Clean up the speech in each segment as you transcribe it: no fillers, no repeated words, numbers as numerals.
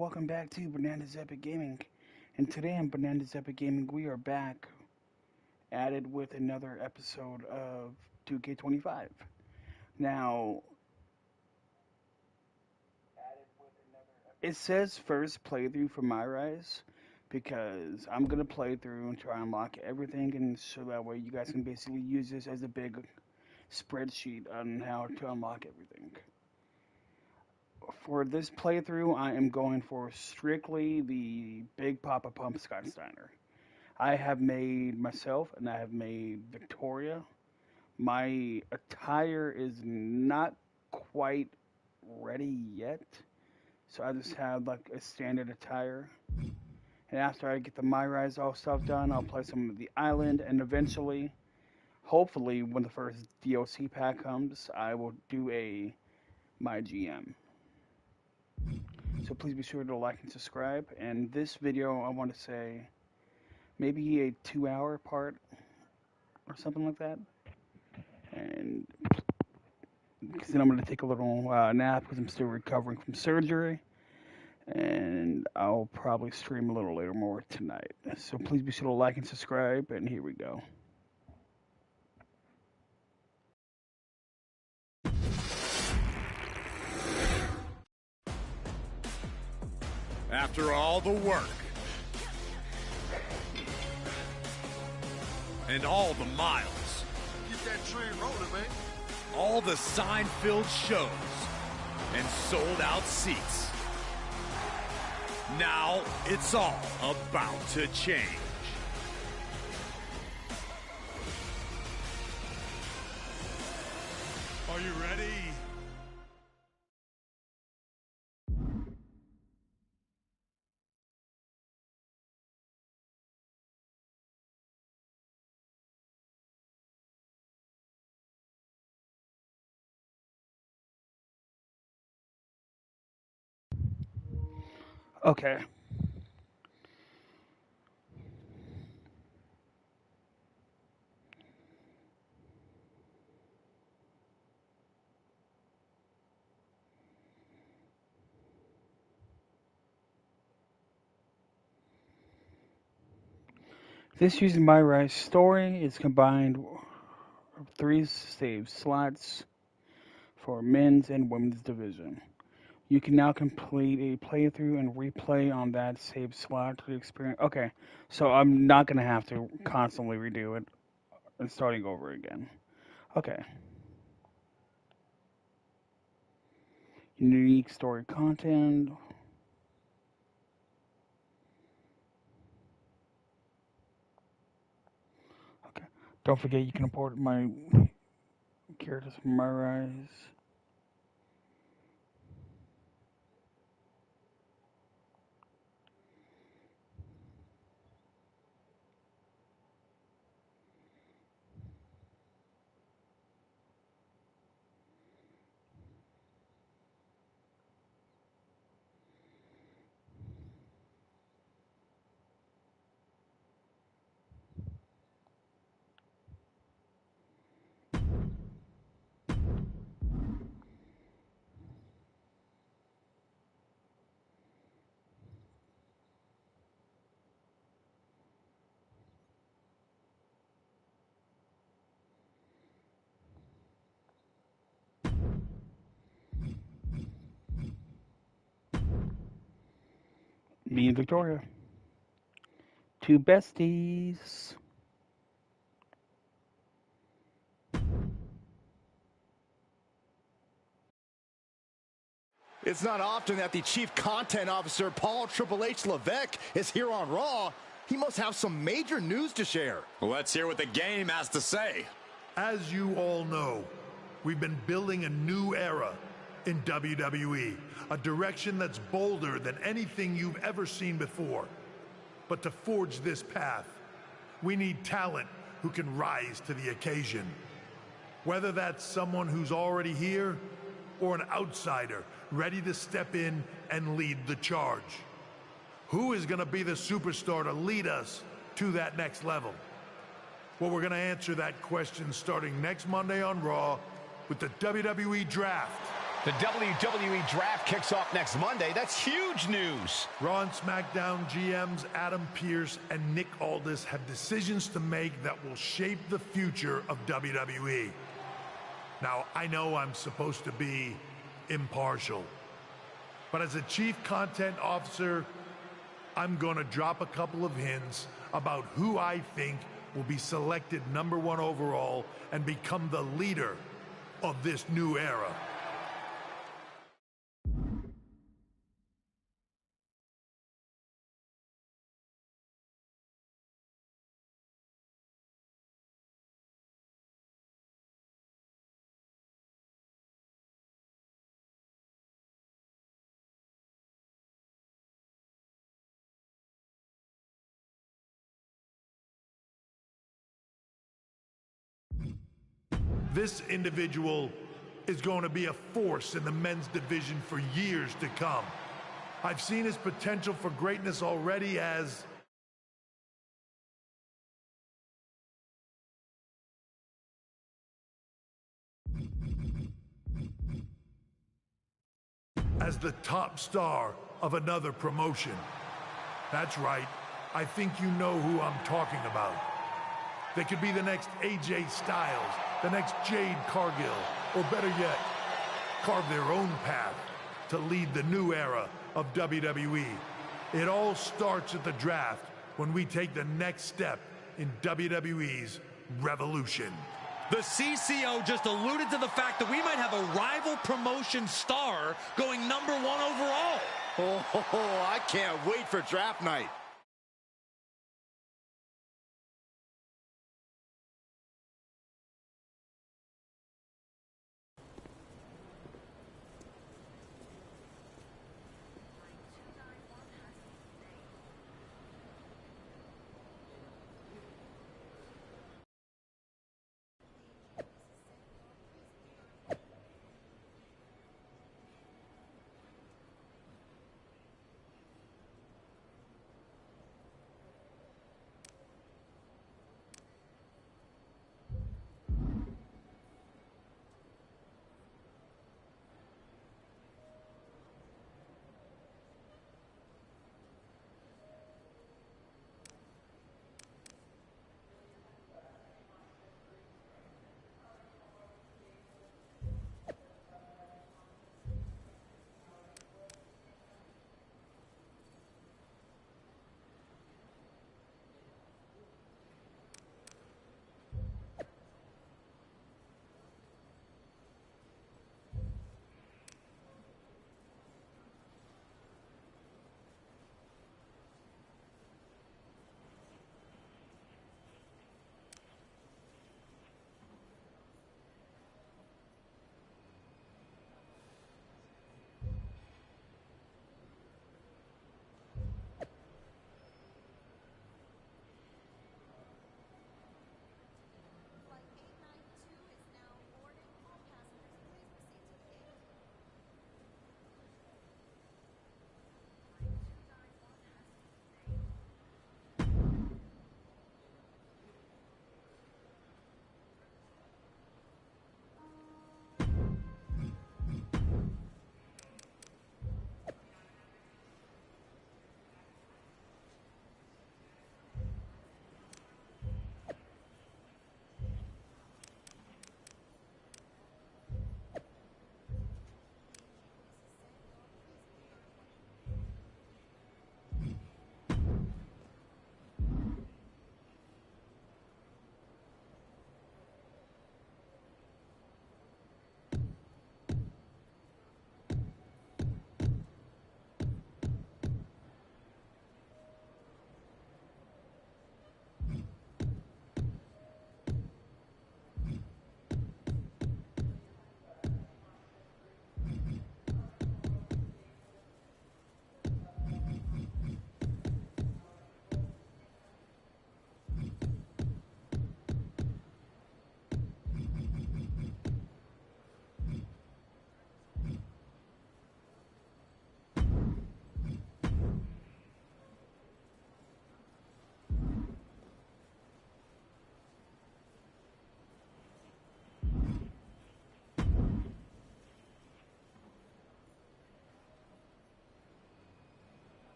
welcome back to Bananas Epic Gaming. And today on Bananas Epic Gaming, we are back at it with another episode of 2k25. Now, it says first playthrough for MyRise because I'm going to play through and try and unlock everything, and so that way you guys can basically use this as a big spreadsheet on how to unlock everything. For this playthrough, I am going for strictly the Big Papa Pump Scott Steiner. I have made myself and I have made Victoria. My attire is not quite ready yet, so I just have like a standard attire. And after I get the MyRise all stuff done, I'll play some of the island, and eventually, hopefully, when the first DLC pack comes, I will do a my GM. So please be sure to like and subscribe. And this video, I want to say maybe a 2-hour part or something like that. And because then I'm going to take a little nap because I'm still recovering from surgery. And I'll probably stream a little later more tonight. So please be sure to like and subscribe. And here we go. After all the work and all the miles, get that train rolling, man. all the sign-filled shows and sold-out seats, now it's all about to change. Are you ready? Okay. This using MyRise story is combined of 3 save slots for men's and women's division. You can now complete a playthrough and replay on that save slot to experience. Okay, so I'm not going to have to constantly redo it and starting over again. Okay. Unique story content. Okay. Don't forget you can import my characters from MyRise. Me and Victoria. 2 besties. It's not often that the Chief Content Officer, Paul Triple H Levesque, is here on Raw. He must have some major news to share. Let's hear what the game has to say. As you all know, we've been building a new era in WWE, a direction that's bolder than anything you've ever seen before. But to forge this path, we need talent who can rise to the occasion. Whether that's someone who's already here or an outsider ready to step in and lead the charge. Who is going to be the superstar to lead us to that next level? Well, we're going to answer that question starting next Monday on Raw with the WWE Draft. The WWE Draft kicks off next Monday. That's huge news. Raw and SmackDown GMs Adam Pearce and Nick Aldis have decisions to make that will shape the future of WWE. Now, I know I'm supposed to be impartial, but as a chief content officer, I'm gonna drop a couple of hints about who I think will be selected #1 overall and become the leader of this new era. This individual is going to be a force in the men's division for years to come. I've seen his potential for greatness already as the top star of another promotion. That's right, I think you know who I'm talking about. They could be the next AJ Styles, the next Jade Cargill, or better yet, carve their own path to lead the new era of WWE. It all starts at the draft when we take the next step in WWE's revolution. The CCO just alluded to the fact that we might have a rival promotion star going #1 overall. Oh, I can't wait for draft night.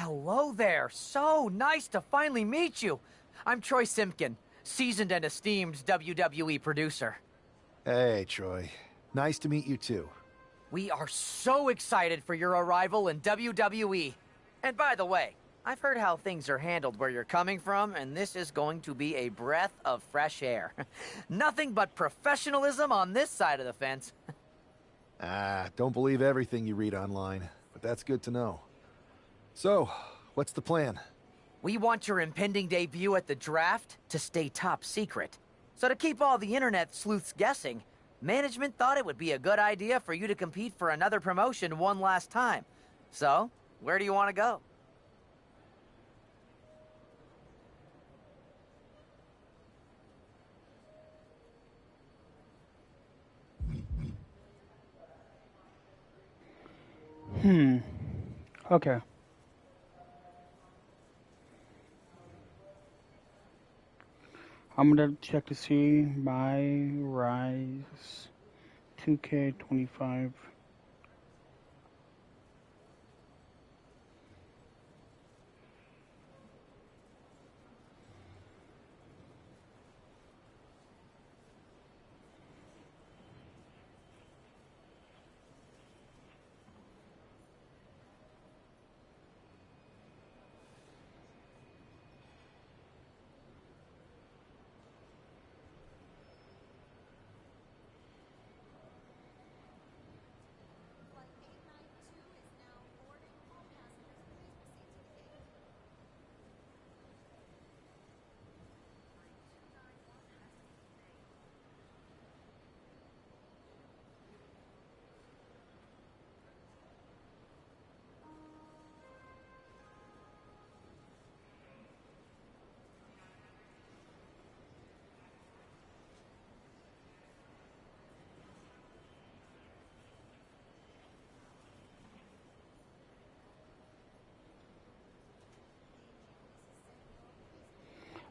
Hello there. So nice to finally meet you. I'm Troy Simpkin, seasoned and esteemed WWE producer. Hey, Troy. Nice to meet you, too. We are so excited for your arrival in WWE. And by the way, I've heard how things are handled where you're coming from, and this is going to be a breath of fresh air. Nothing but professionalism on this side of the fence. Don't believe everything you read online, but that's good to know. So, what's the plan? We want your impending debut at the draft to stay top secret. So to keep all the internet sleuths guessing, management thought it would be a good idea for you to compete for another promotion one last time. So, where do you want to go? Okay. I'm gonna check to see MyRise 2k25.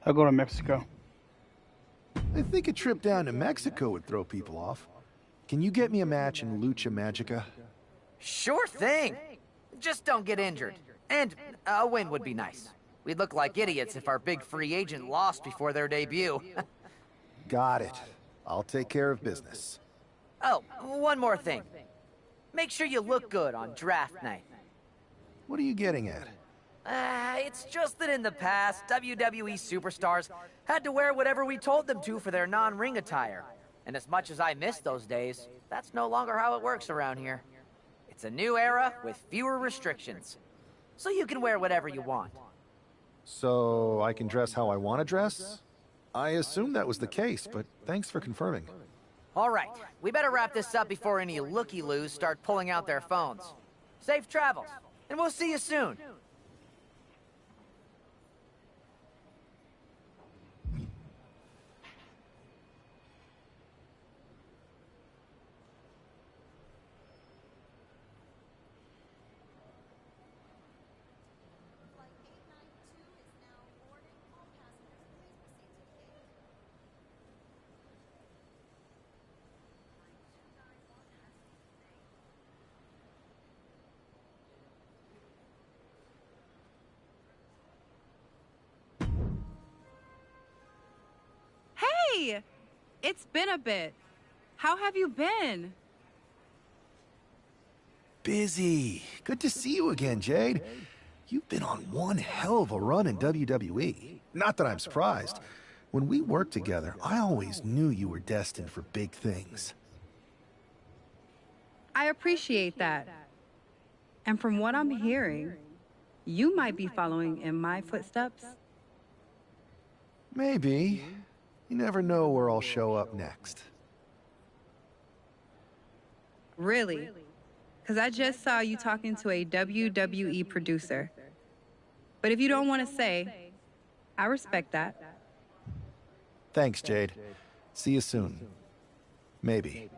I'll go to Mexico. I think a trip down to Mexico would throw people off. Can you get me a match in Lucha Magica? Sure thing. Just don't get injured. And a win would be nice. We'd look like idiots if our big free agent lost before their debut. Got it. I'll take care of business. Oh, one more thing. Make sure you look good on draft night. What are you getting at? It's just that in the past, WWE superstars had to wear whatever we told them to for their non-ring attire. And as much as I miss those days, that's no longer how it works around here. It's a new era with fewer restrictions. So you can wear whatever you want. So I can dress how I want to dress? I assumed that was the case, but thanks for confirming. All right, we better wrap this up before any looky-loos start pulling out their phones. Safe travels, and we'll see you soon. Hey! It's been a bit. How have you been? Busy. Good to see you again, Jade. You've been on one hell of a run in WWE. Not that I'm surprised. When we worked together, I always knew you were destined for big things. I appreciate that. And from what I'm hearing, you might be following in my footsteps. Maybe. You never know where I'll show up next. Really? Because I just saw you talking to a WWE producer. But if you don't want to say, I respect that. Thanks, Jade. See you soon. Maybe.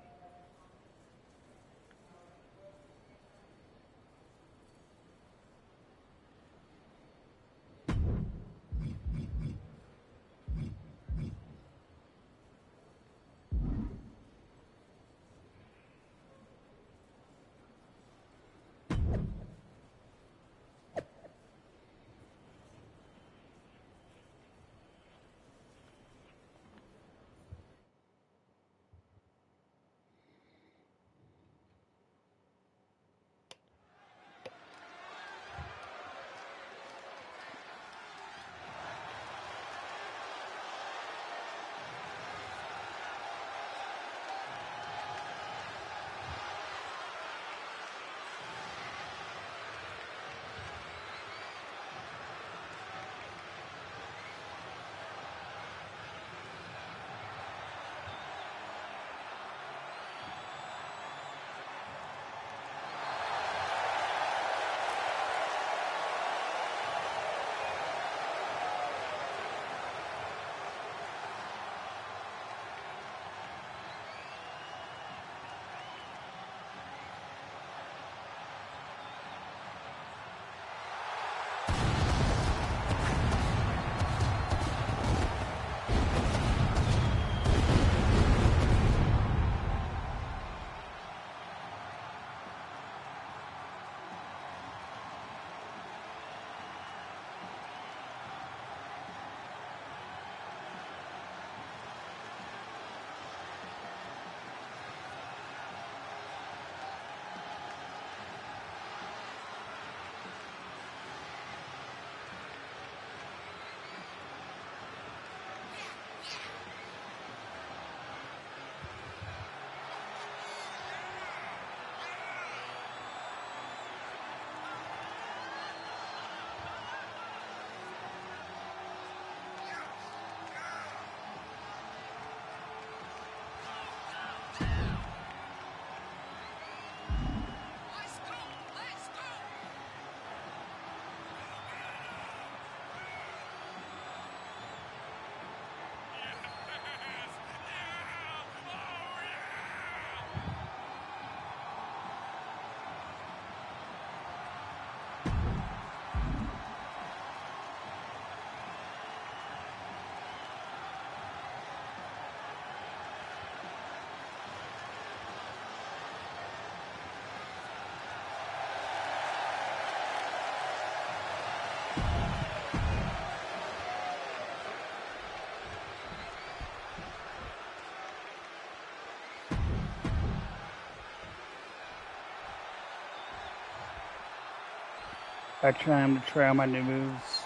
I try to try out my new moves.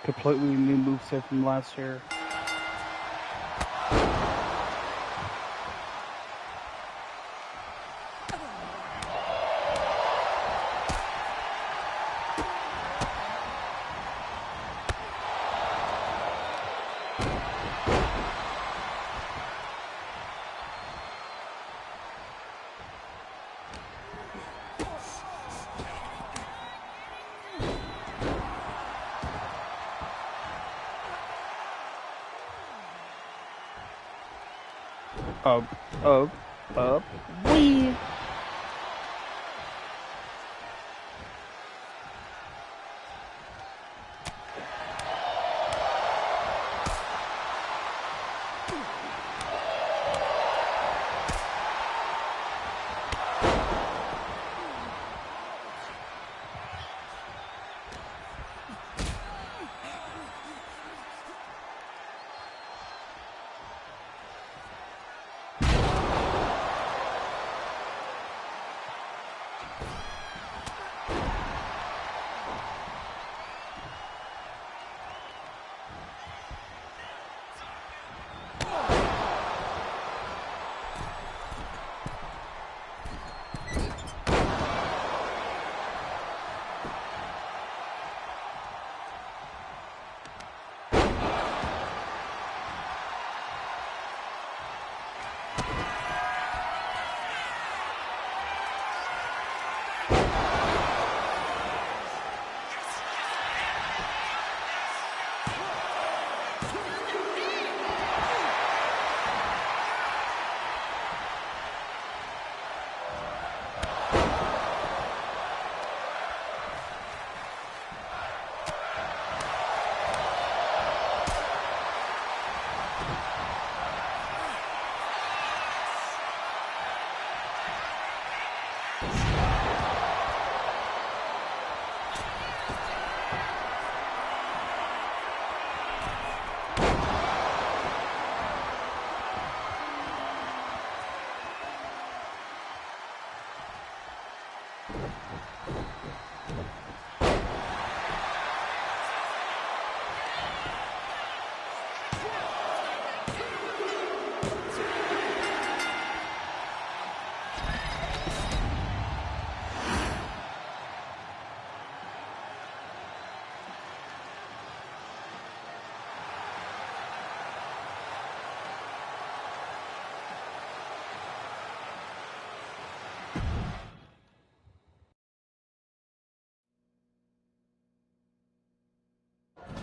Completely new moveset from last year. Up, up, up, wee.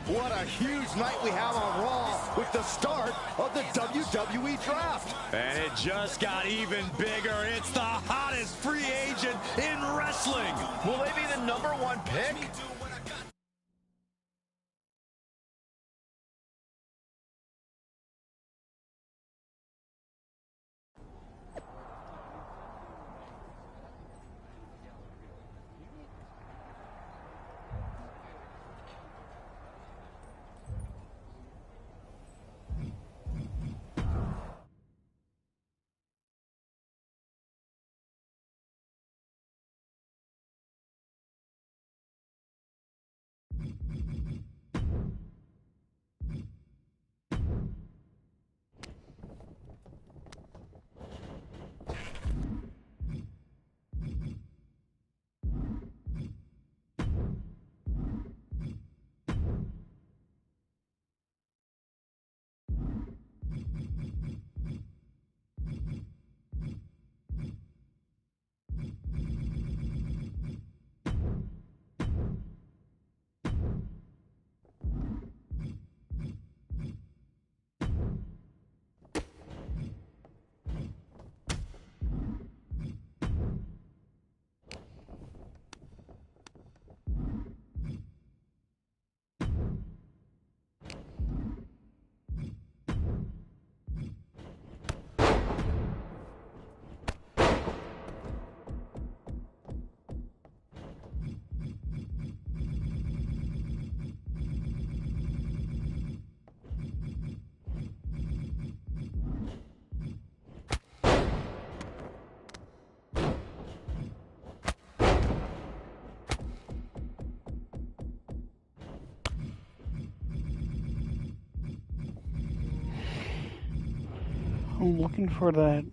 What a huge night we have on Raw with the start of the WWE Draft. And it just got even bigger. It's the hottest free agent in wrestling. Will they be the #1 pick? I'm looking for that.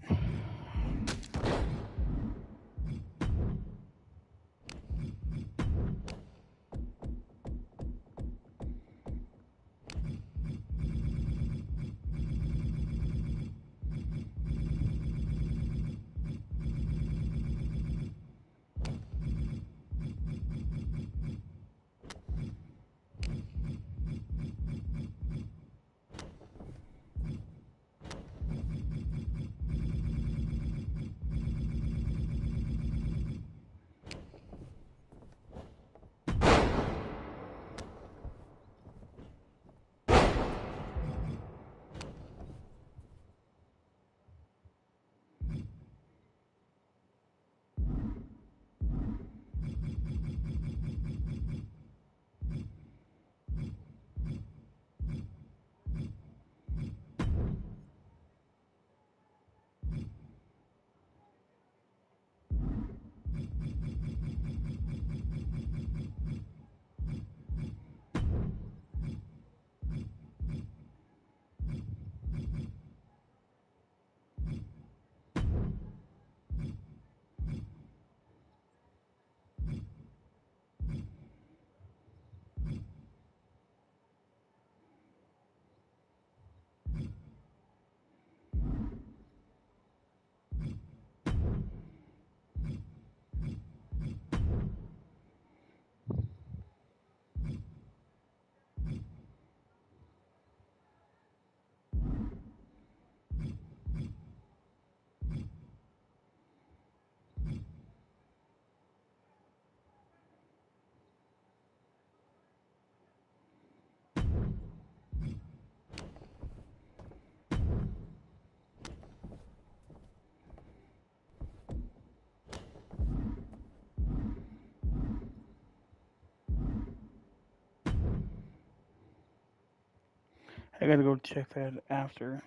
I gotta go check that after.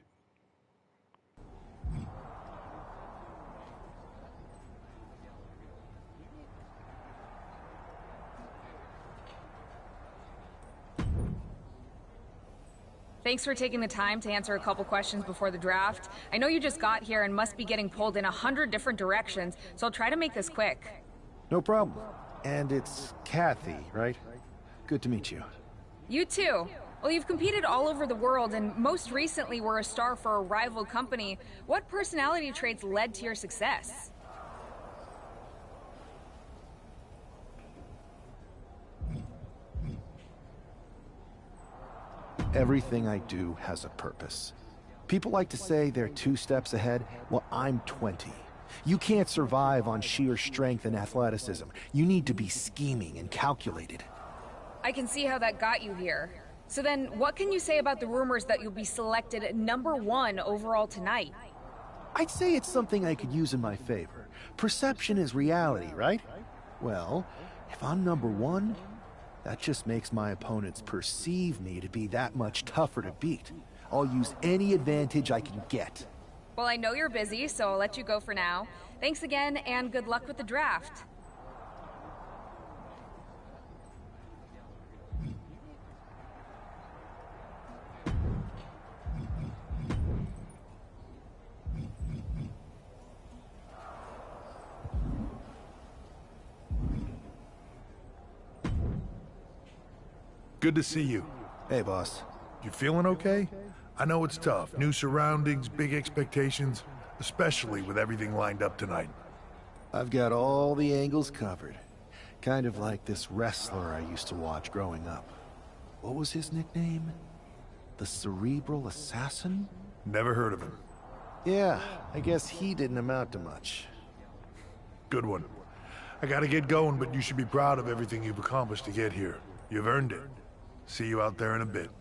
Thanks for taking the time to answer a couple questions before the draft. I know you just got here and must be getting pulled in 100 different directions, so I'll try to make this quick. No problem. And it's Kathy, right? Good to meet you. You too. Well, you've competed all over the world and most recently were a star for a rival company. What personality traits led to your success? Everything I do has a purpose. People like to say they're 2 steps ahead. Well, I'm 20. You can't survive on sheer strength and athleticism. You need to be scheming and calculated. I can see how that got you here. So then, what can you say about the rumors that you'll be selected #1 overall tonight? I'd say it's something I could use in my favor. Perception is reality, right? Well, if I'm #1, that just makes my opponents perceive me to be that much tougher to beat. I'll use any advantage I can get. Well, I know you're busy, so I'll let you go for now. Thanks again, and good luck with the draft. Good to see you. Hey, boss. You feeling okay? I know it's tough. New surroundings, big expectations, especially with everything lined up tonight. I've got all the angles covered. Kind of like this wrestler I used to watch growing up. What was his nickname? The Cerebral Assassin? Never heard of him. Yeah, I guess he didn't amount to much. Good one. I gotta get going, but you should be proud of everything you've accomplished to get here. You've earned it. See you out there in a bit.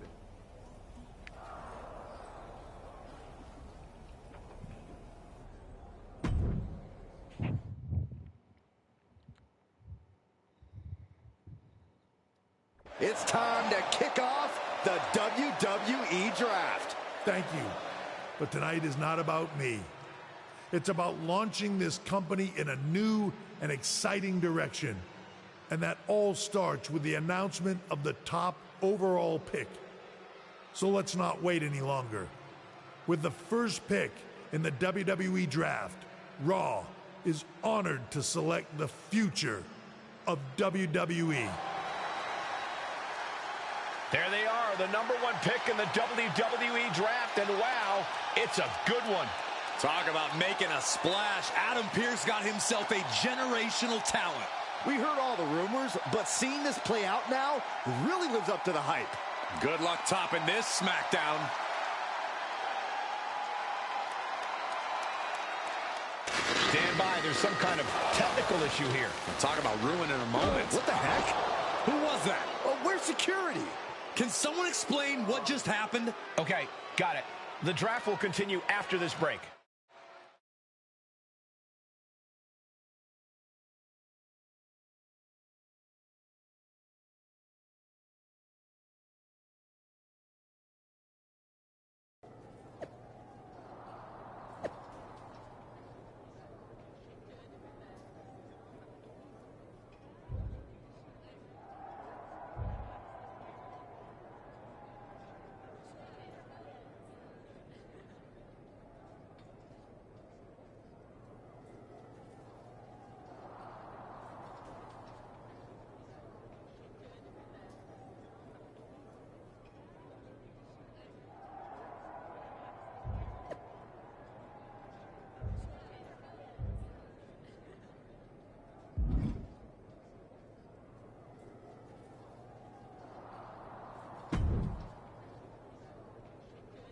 It's time to kick off the WWE Draft. Thank you. But tonight is not about me. It's about launching this company in a new and exciting direction. And that all starts with the announcement of the top overall pick. So let's not wait any longer. With the first pick in the WWE Draft, Raw is honored to select the future of WWE. There they are, the #1 pick in the WWE Draft, and wow, it's a good one. Talk about making a splash. Adam Pearce got himself a generational talent. We heard all the rumors, but seeing this play out now really lives up to the hype. Good luck topping this SmackDown. Stand by, there's some kind of technical issue here. Talk about ruining a moment. What the heck? Who was that? Oh, where's security? Can someone explain what just happened? Okay, got it. The draft will continue after this break.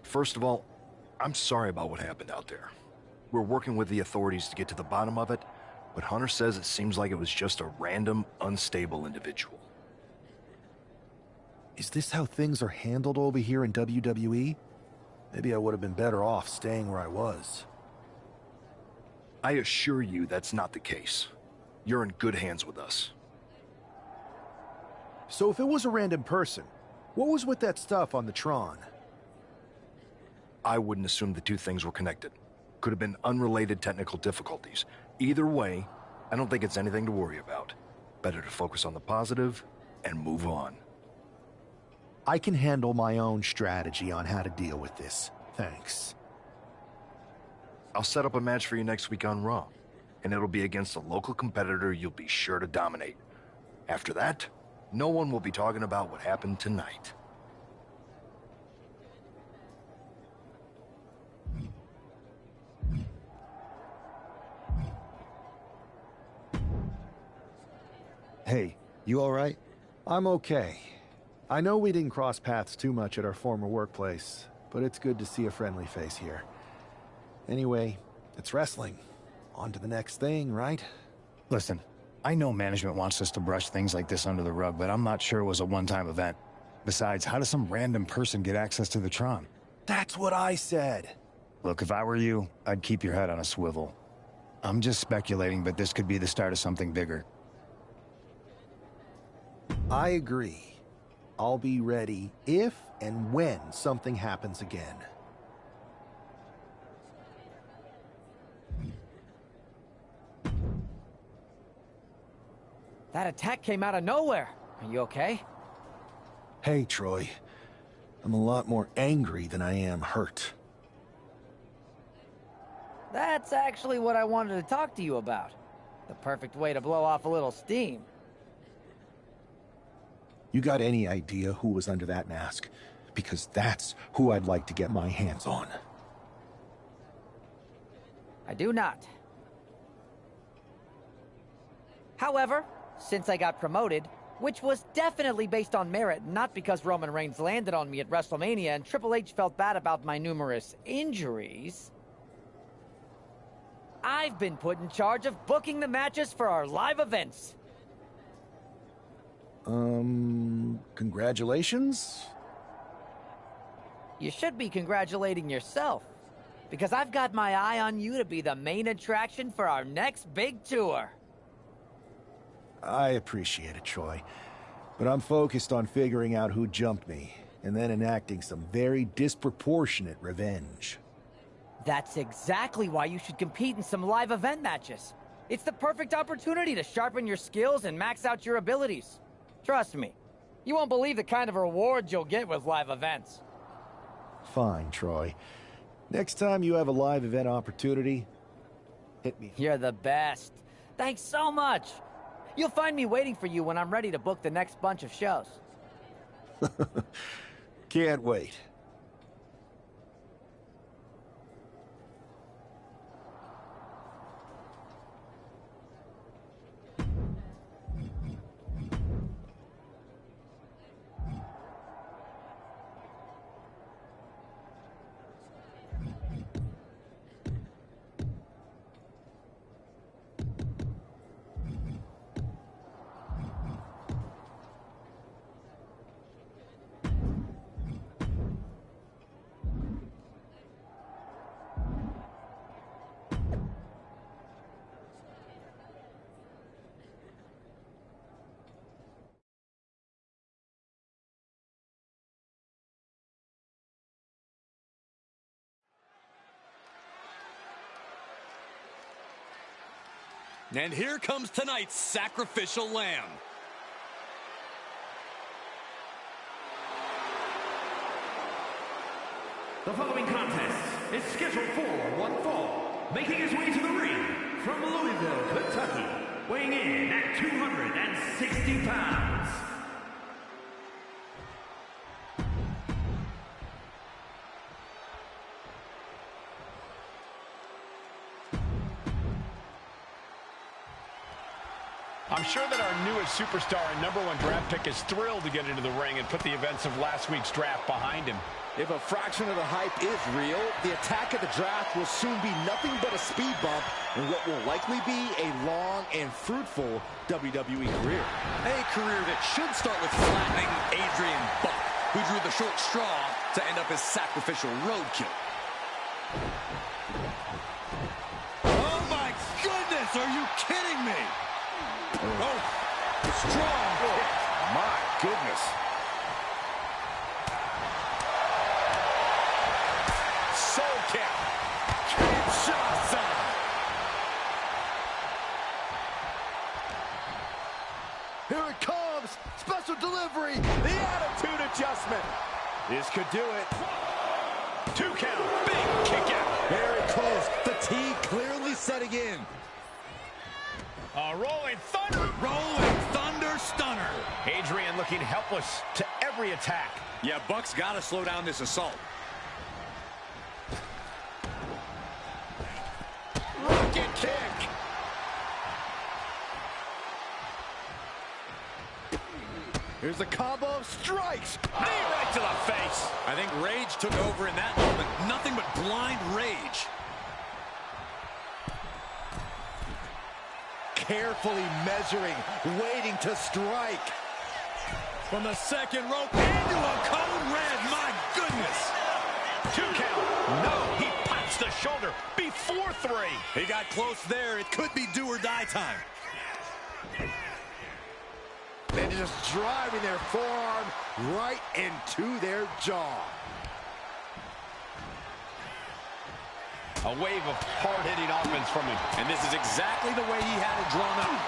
First of all, I'm sorry about what happened out there. We're working with the authorities to get to the bottom of it, but Hunter says it seems like it was just a random, unstable individual. Is this how things are handled over here in WWE? Maybe I would have been better off staying where I was. I assure you that's not the case. You're in good hands with us. So if it was a random person, what was with that stuff on the Tron? I wouldn't assume the two things were connected. Could have been unrelated technical difficulties. Either way, I don't think it's anything to worry about. Better to focus on the positive and move on. I can handle my own strategy on how to deal with this. Thanks. I'll set up a match for you next week on Raw, and it'll be against a local competitor you'll be sure to dominate. After that, no one will be talking about what happened tonight. Hey, you all right? I'm okay. I know we didn't cross paths too much at our former workplace, but it's good to see a friendly face here. Anyway, it's wrestling. On to the next thing, right? Listen, I know management wants us to brush things like this under the rug, but I'm not sure it was a one-time event. Besides, how does some random person get access to the Tron? That's what I said. Look, if I were you, I'd keep your head on a swivel. I'm just speculating, but this could be the start of something bigger. I agree. I'll be ready if and when something happens again. That attack came out of nowhere. Are you okay? Hey, Troy. I'm a lot more angry than I am hurt. That's actually what I wanted to talk to you about. The perfect way to blow off a little steam. You got any idea who was under that mask? Because that's who I'd like to get my hands on. I do not. However, since I got promoted, which was definitely based on merit, not because Roman Reigns landed on me at WrestleMania and Triple H felt bad about my numerous injuries, I've been put in charge of booking the matches for our live events. Congratulations? You should be congratulating yourself, because I've got my eye on you to be the main attraction for our next big tour. I appreciate it, Troy. But I'm focused on figuring out who jumped me, and then enacting some very disproportionate revenge. That's exactly why you should compete in some live event matches. It's the perfect opportunity to sharpen your skills and max out your abilities. Trust me, you won't believe the kind of rewards you'll get with live events. Fine, Troy. Next time you have a live event opportunity, hit me. You're the best. Thanks so much. You'll find me waiting for you when I'm ready to book the next bunch of shows. Can't wait. And here comes tonight's sacrificial lamb. The following contest is scheduled for one fall. Making his way to the ring from Louisville, Kentucky, weighing in at 260 pounds. I'm sure that our newest superstar and #1 draft pick is thrilled to get into the ring and put the events of last week's draft behind him. If a fraction of the hype is real, the attack of the draft will soon be nothing but a speed bump in what will likely be a long and fruitful WWE career. A career that should start with flattening Adrian Buck, who drew the short straw to end up as sacrificial roadkill. Oh my goodness, are you kidding me? Oh, strong hit. My goodness. Soul kick. Kinshasa. Here it comes. Special delivery. The attitude adjustment. This could do it. 2 count. Big kick out. Very close. Fatigue clearly setting in. A rolling thunder. Rolling thunder stunner. Adrian looking helpless to every attack. Yeah, Buck's got to slow down this assault. Rocket kick. Here's a combo of strikes. Knee right to the face. I think rage took over in that moment. Nothing but blind rage. Carefully measuring, waiting to strike. From the second rope into a code red. My goodness. 2 count. No, he punched the shoulder before 3. He got close there. It could be do or die time. And just driving their forearm right into their jaw. A wave of hard-hitting offense from him. And this is exactly the way he had it drawn up.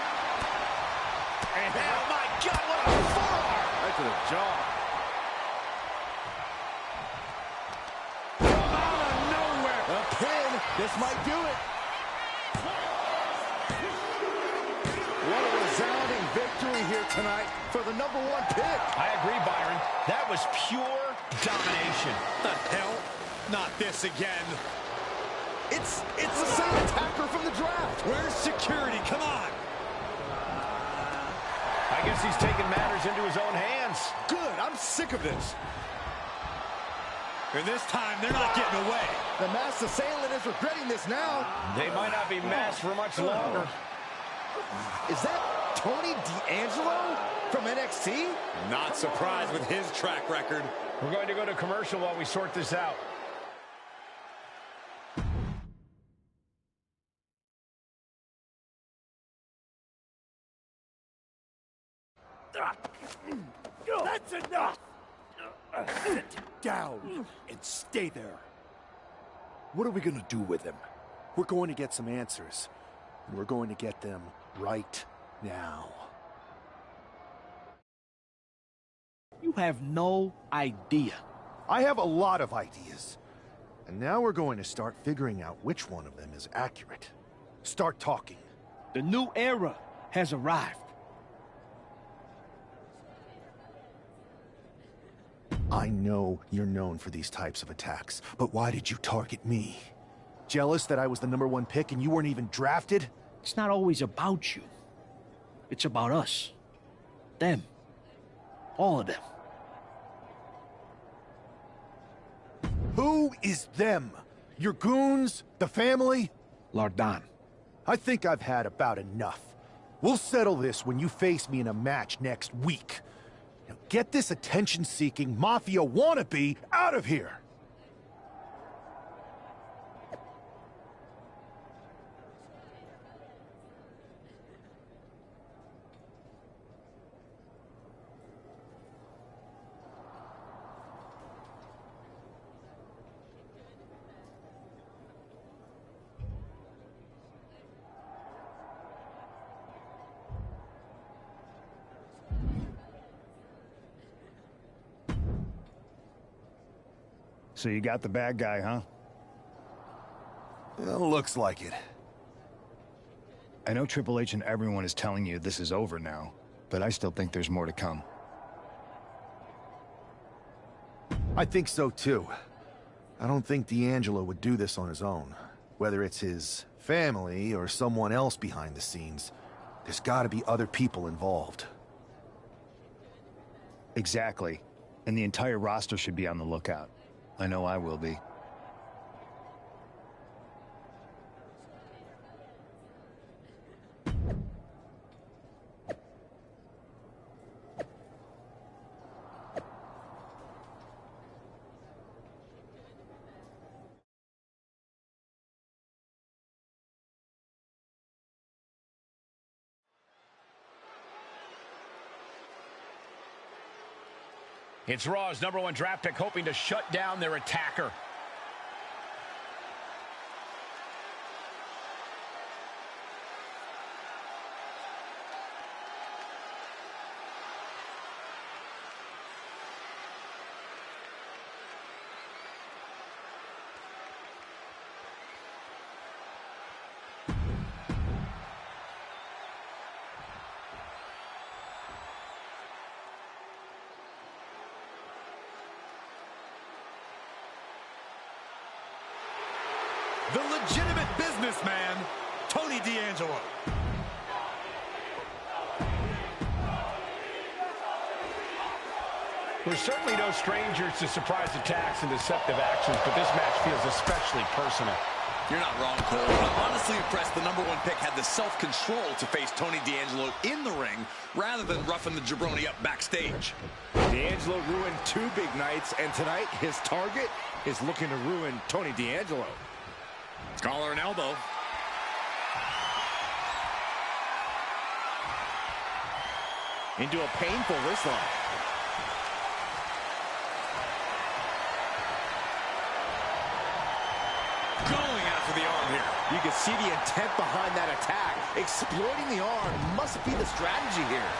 And oh my God, what a forearm! Right to the jaw. From out of nowhere. A pin. This might do it. What a resounding victory here tonight for the #1 pick. I agree, Byron. That was pure domination. The hell? Not this again. It's the same attacker from the draft. Where's security? Come on. I guess he's taking matters into his own hands. Good. I'm sick of this. And this time, they're not getting away. The masked assailant is regretting this now. They might not be masked for much longer. Is that Tony D'Angelo from NXT? Not surprised with his track record. We're going to go to commercial while we sort this out. That's enough! Sit down and stay there. What are we going to do with him? We're going to get some answers. And we're going to get them right now. You have no idea. I have a lot of ideas. And now we're going to start figuring out which one of them is accurate. Start talking. The new era has arrived. I know you're known for these types of attacks, but why did you target me? Jealous that I was the #1 pick and you weren't even drafted? It's not always about you. It's about us. Them. All of them. Who is them? Your goons? The family? Lardan. I think I've had about enough. We'll settle this when you face me in a match next week. Now get this attention-seeking mafia wannabe out of here! So you got the bad guy, huh? Well, looks like it. I know Triple H and everyone is telling you this is over now, but I still think there's more to come. I think so too. I don't think D'Angelo would do this on his own. Whether it's his family or someone else behind the scenes, there's gotta be other people involved. Exactly. And the entire roster should be on the lookout. I know I will be. It's Raw's #1 draft pick hoping to shut down their attacker. The legitimate businessman, Tony D'Angelo. We're certainly no strangers to surprise attacks and deceptive actions, but this match feels especially personal. You're not wrong, Cole. I'm honestly impressed the #1 pick had the self-control to face Tony D'Angelo in the ring rather than roughing the jabroni up backstage. D'Angelo ruined 2 big nights, and tonight his target is looking to ruin Tony D'Angelo. Collar and elbow. Into a painful wristlock. Going after the arm here. You can see the intent behind that attack. Exploiting the arm must be the strategy here.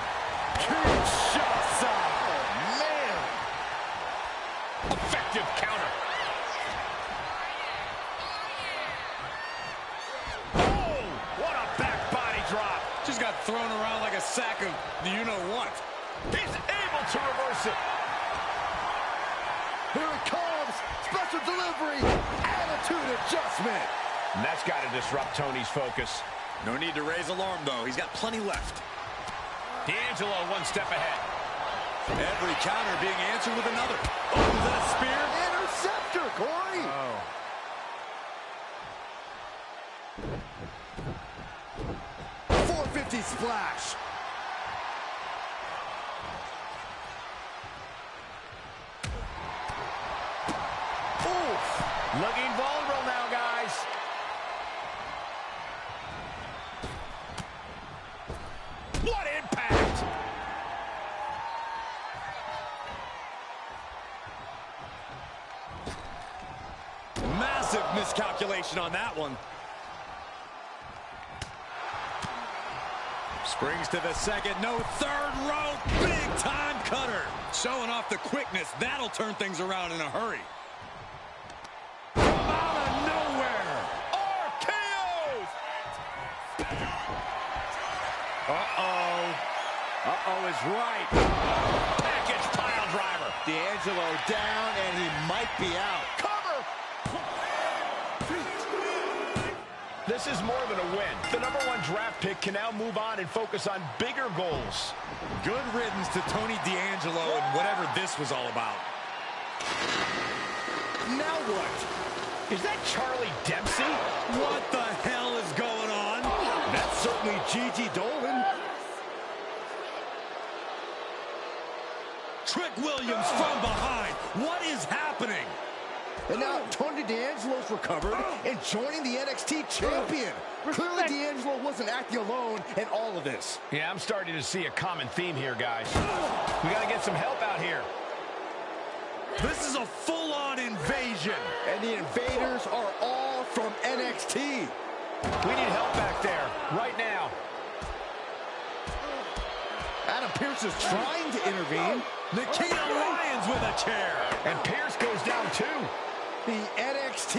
Kinshasa. Oh, man. Effective counter. Just got thrown around like a sack of you-know-what. He's able to reverse it. Here it comes. Special delivery. Attitude adjustment. And that's got to disrupt Tony's focus. No need to raise alarm, though. He's got plenty left. D'Angelo 1 step ahead. Every counter being answered with another. Oh, is that a spear? Interceptor, Corey. Oh. Splash. Oof. Looking vulnerable now, guys. What impact! Massive miscalculation on that one. Springs to the second, no third rope, big time cutter. Showing off the quickness, that'll turn things around in a hurry. Uh-oh is right. Package pile driver. D'Angelo down, and he might be out. Cover. This is more than a win. The #1 draft pick can now move on and focus on bigger goals. Good riddance to Tony D'Angelo and whatever this was all about. Now what? Is that Charlie Dempsey? What the hell is going on? That's certainly Gigi Dolan. Trick Williams from behind. What is happening? And now Tony D'Angelo's recovered and joining the NXT champion. Clearly D'Angelo wasn't acting alone in all of this. Yeah, I'm starting to see a common theme here, guys. We got to get some help out here. This is a full-on invasion. And the invaders are all from NXT. We need help back there, right now. Adam Pearce is trying to intervene. Nikita Lyons with a chair. And Pearce goes down too. The NXT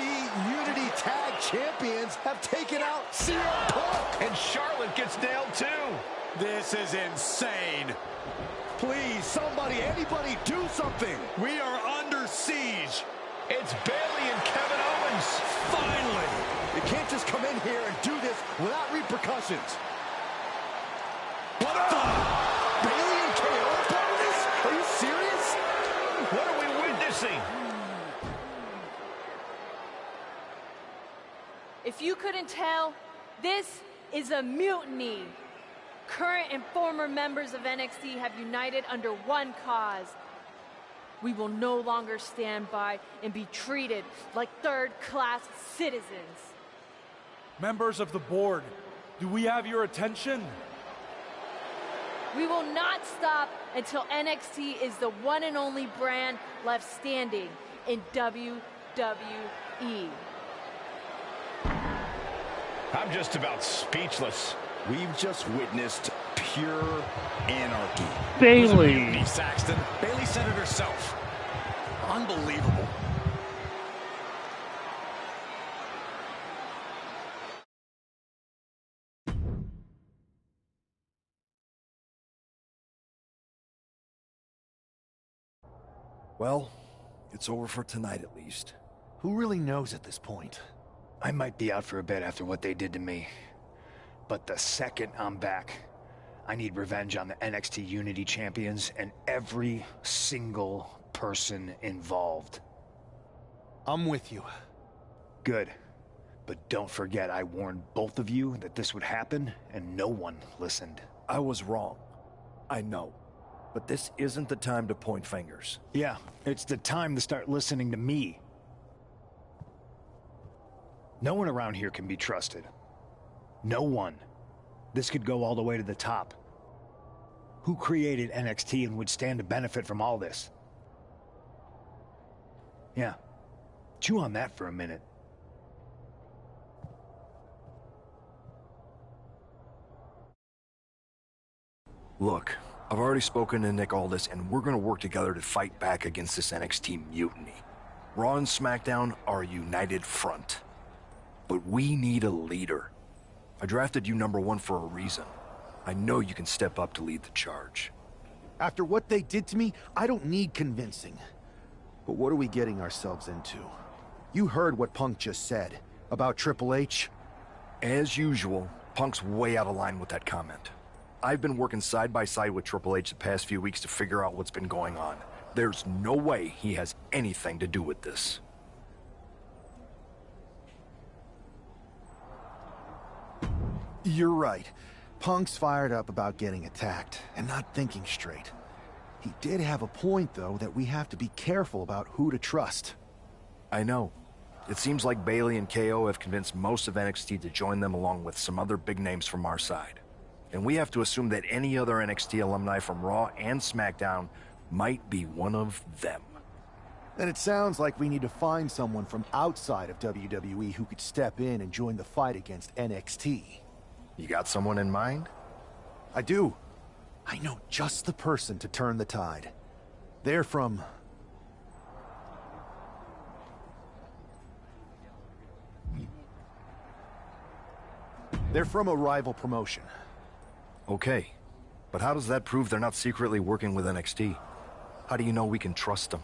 Unity Tag Champions have taken out CM Punk. And Charlotte gets nailed too. This is insane. Please, somebody, anybody, do something. We are under siege. It's Bayley and Kevin Owens. Finally. You can't just come in here and do this without repercussions. What the? Bayley and KO are part of this? Are you serious? What are we witnessing? If you couldn't tell, this is a mutiny. Current and former members of NXT have united under one cause. We will no longer stand by and be treated like third-class citizens. Members of the board, do we have your attention? We will not stop until NXT is the one and only brand left standing in WWE. I'm just about speechless. We've just witnessed pure anarchy. Bayley. Saxton. Bayley said it herself. Unbelievable. Well, it's over for tonight at least. Who really knows at this point? I might be out for a bit after what they did to me. But the second I'm back, I need revenge on the NXT Unity Champions and every single person involved. I'm with you. Good. But don't forget I warned both of you that this would happen, and no one listened. I was wrong. I know. But this isn't the time to point fingers. Yeah, it's the time to start listening to me. No one around here can be trusted. No one. This could go all the way to the top. Who created NXT and would stand to benefit from all this? Yeah. Chew on that for a minute. Look, I've already spoken to Nick Aldis, and we're gonna work together to fight back against this NXT mutiny. Raw and SmackDown are a united front. But we need a leader. I drafted you #1 for a reason. I know you can step up to lead the charge. After what they did to me, I don't need convincing. But what are we getting ourselves into? You heard what Punk just said about Triple H. As usual, Punk's way out of line with that comment. I've been working side by side with Triple H the past few weeks to figure out what's been going on. There's no way he has anything to do with this. You're right. Punk's fired up about getting attacked and not thinking straight. He did have a point, though, that we have to be careful about who to trust. I know. It seems like Bayley and KO have convinced most of NXT to join them along with some other big names from our side. And we have to assume that any other NXT alumni from Raw and SmackDown might be one of them. Then it sounds like we need to find someone from outside of WWE who could step in and join the fight against NXT. You got someone in mind? I do. I know just the person to turn the tide. They're from... They're from a rival promotion. Okay. But how does that prove they're not secretly working with NXT? How do you know we can trust them?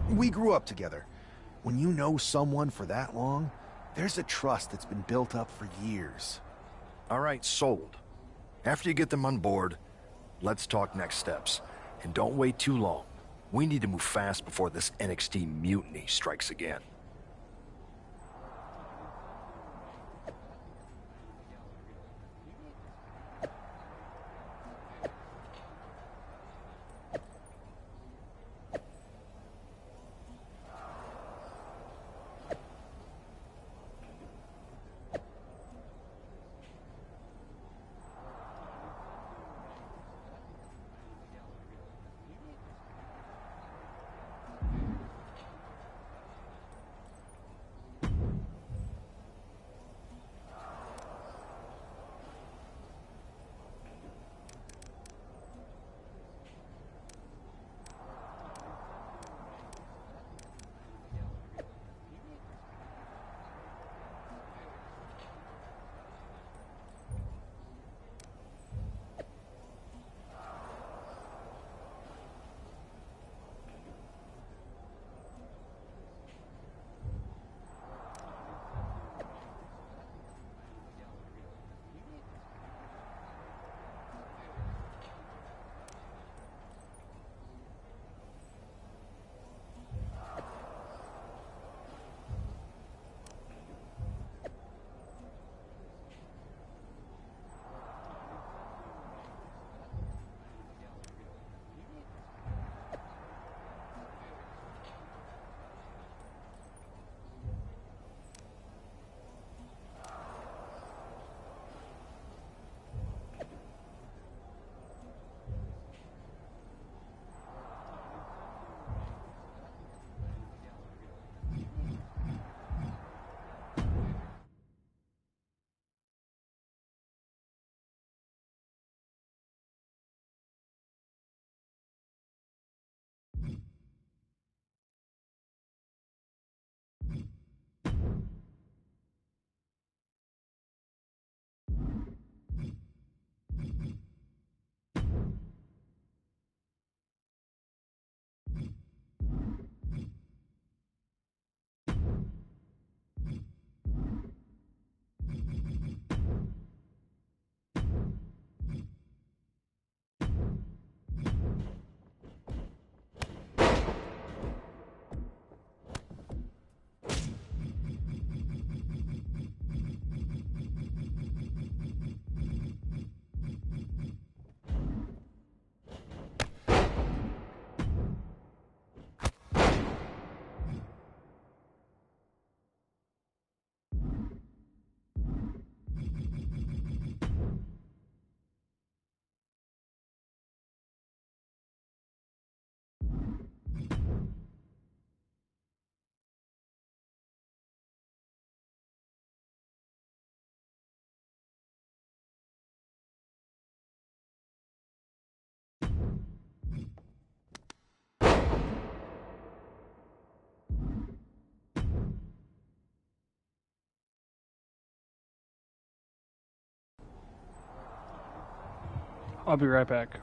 We grew up together. When you know someone for that long, there's a trust that's been built up for years. All right, sold. After you get them on board, let's talk next steps. And don't wait too long. We need to move fast before this NXT mutiny strikes again. I'll be right back.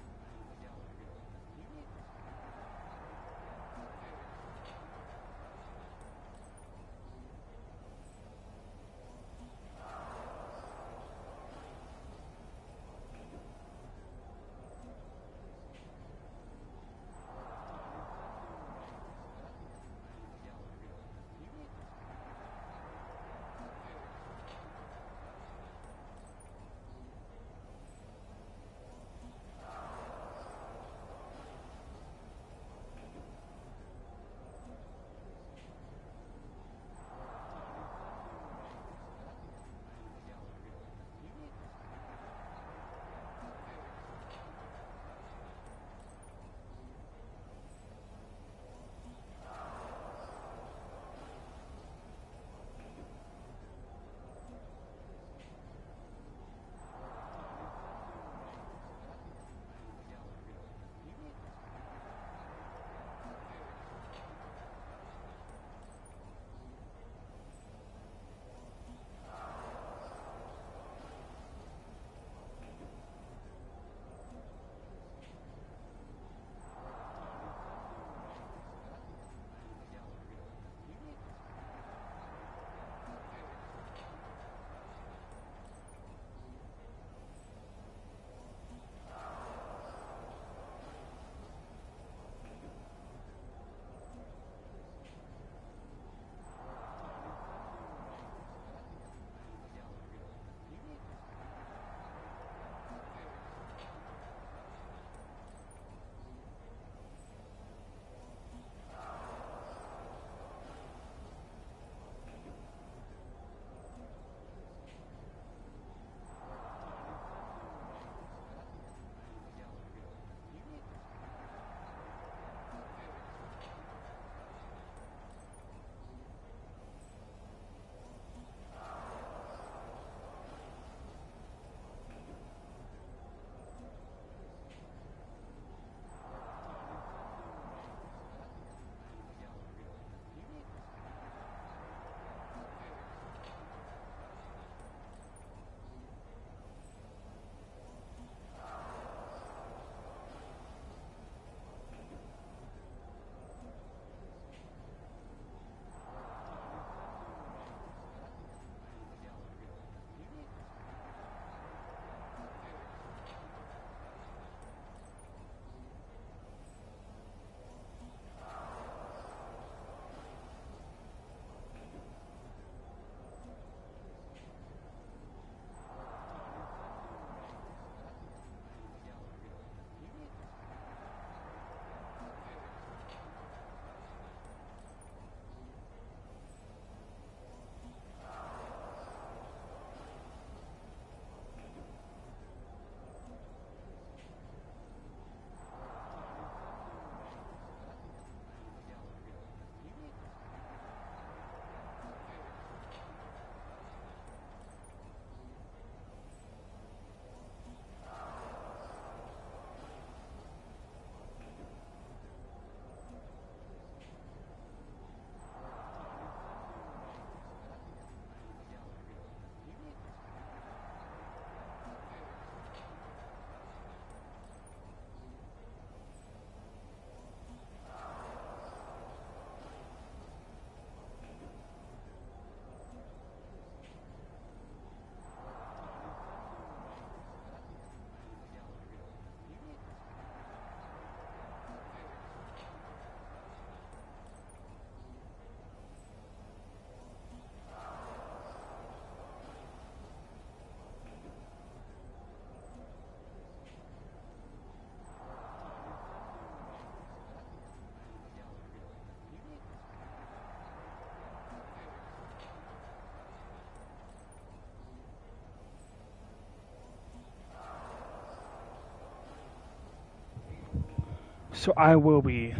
So I will be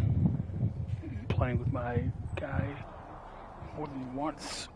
playing with my guy more than once.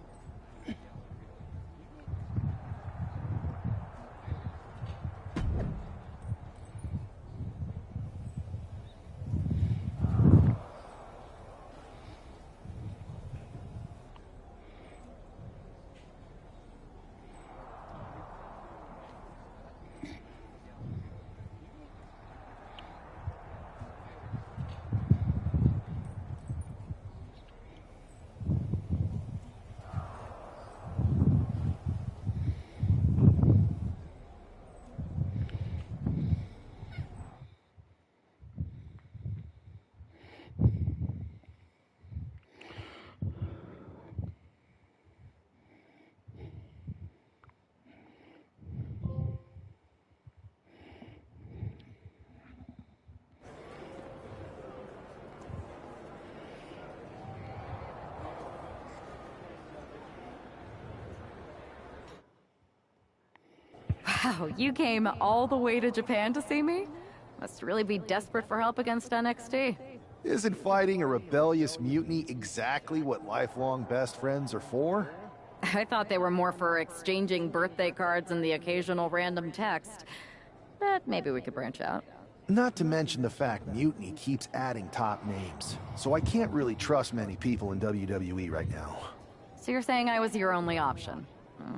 Wow, you came all the way to Japan to see me? Must really be desperate for help against NXT. Isn't fighting a rebellious mutiny exactly what lifelong best friends are for? I thought they were more for exchanging birthday cards and the occasional random text. But maybe we could branch out. Not to mention the fact Mutiny keeps adding top names, so I can't really trust many people in WWE right now. So you're saying I was your only option?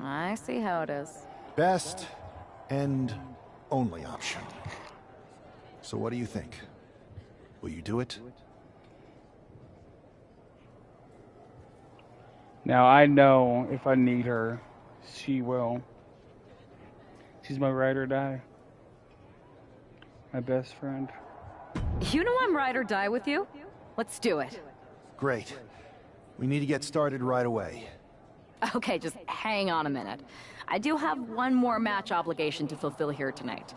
I see how it is. Best and only option. So what do you think? Will you do it? Now I know if I need her, she will. She's my ride or die. My best friend. You know I'm ride or die with you? Let's do it. Great. We need to get started right away. Okay, just hang on a minute. I do have one more match obligation to fulfill here tonight.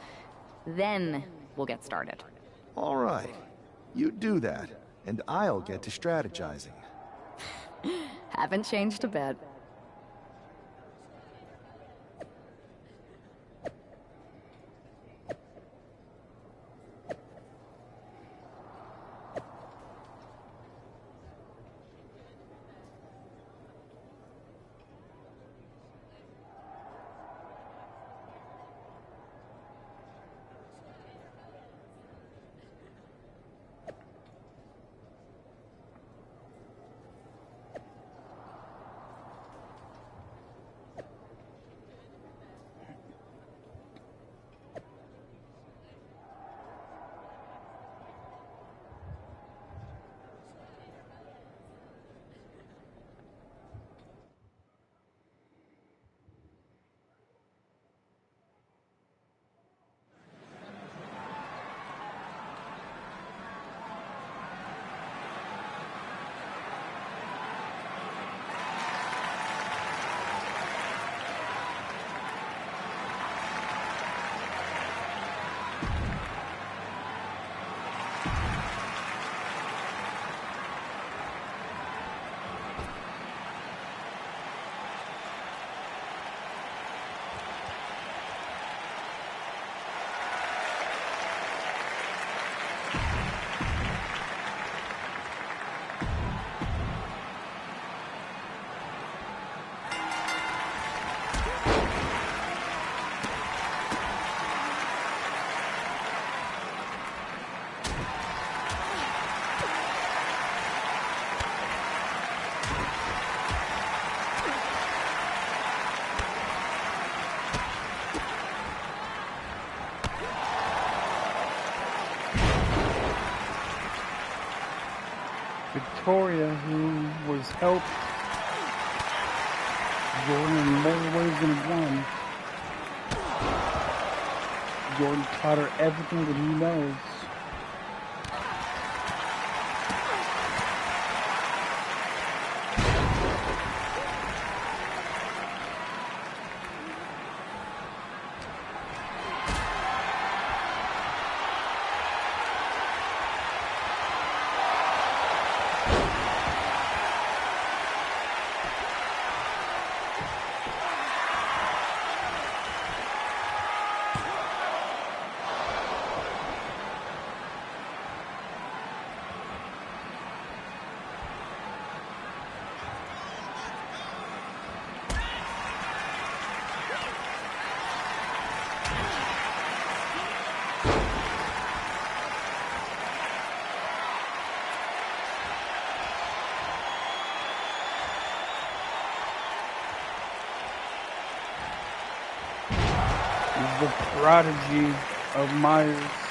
Then we'll get started. All right. You do that, and I'll get to strategizing. Haven't changed a bit. Victoria, who was helped Jordan in more ways than one. Jordan taught her everything that he knows. The prodigy of MyRise.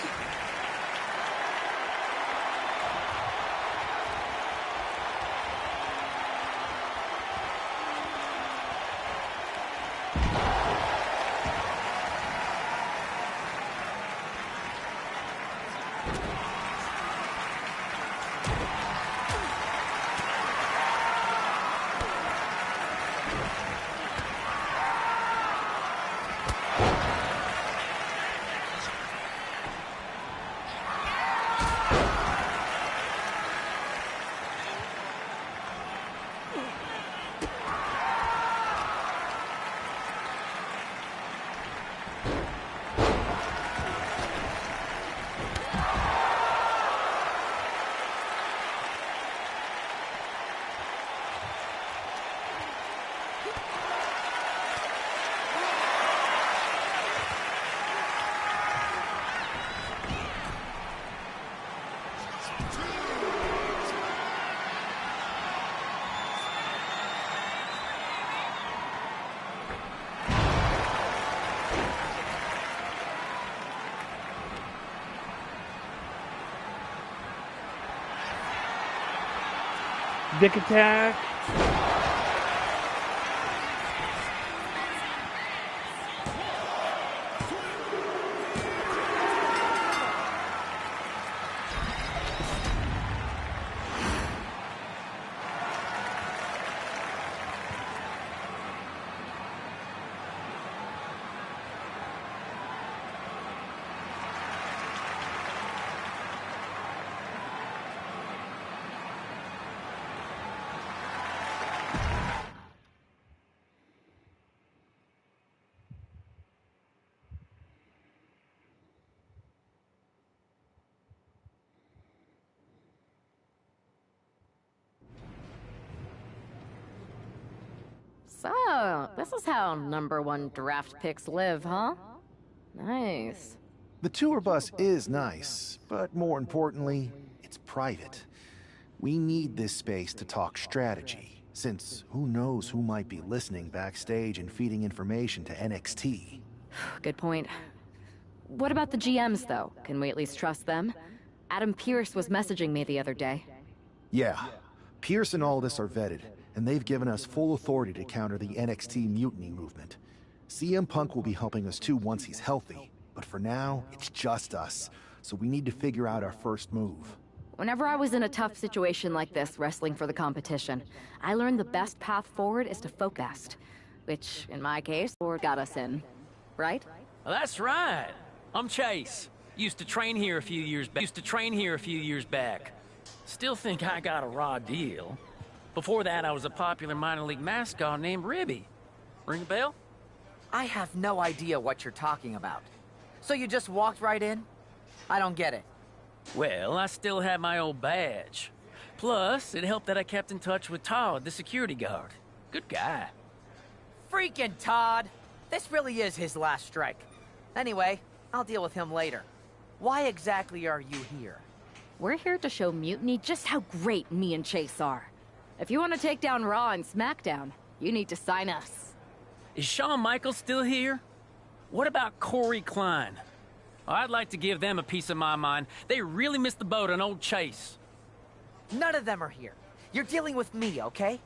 Dick attack. So, this is how #1 draft picks live, huh? Nice. The tour bus is nice, but more importantly, it's private. We need this space to talk strategy, since who knows who might be listening backstage and feeding information to NXT. Good point. What about the GMs, though? Can we at least trust them? Adam Pearce was messaging me the other day. Yeah, Pierce and Aldis are vetted, and they've given us full authority to counter the NXT mutiny movement. CM Punk will be helping us too once he's healthy, but for now, it's just us, so we need to figure out our first move. Whenever I was in a tough situation like this, wrestling for the competition, I learned the best path forward is to focus, which, in my case, got us in. Right? Well, that's right. I'm Chase. Used to train here a few years back. Still think I got a raw deal. Before that, I was a popular minor league mascot named Ribby. Ring a bell? I have no idea what you're talking about. So you just walked right in? I don't get it. Well, I still had my old badge. Plus, it helped that I kept in touch with Todd, the security guard. Good guy. Freaking Todd! This really is his last strike. Anyway, I'll deal with him later. Why exactly are you here? We're here to show Mutiny just how great me and Chase are. If you want to take down Raw and SmackDown, you need to sign us. Is Shawn Michaels still here? What about Corey Klein? I'd like to give them a piece of my mind. They really missed the boat on old Chase. None of them are here. You're dealing with me, okay?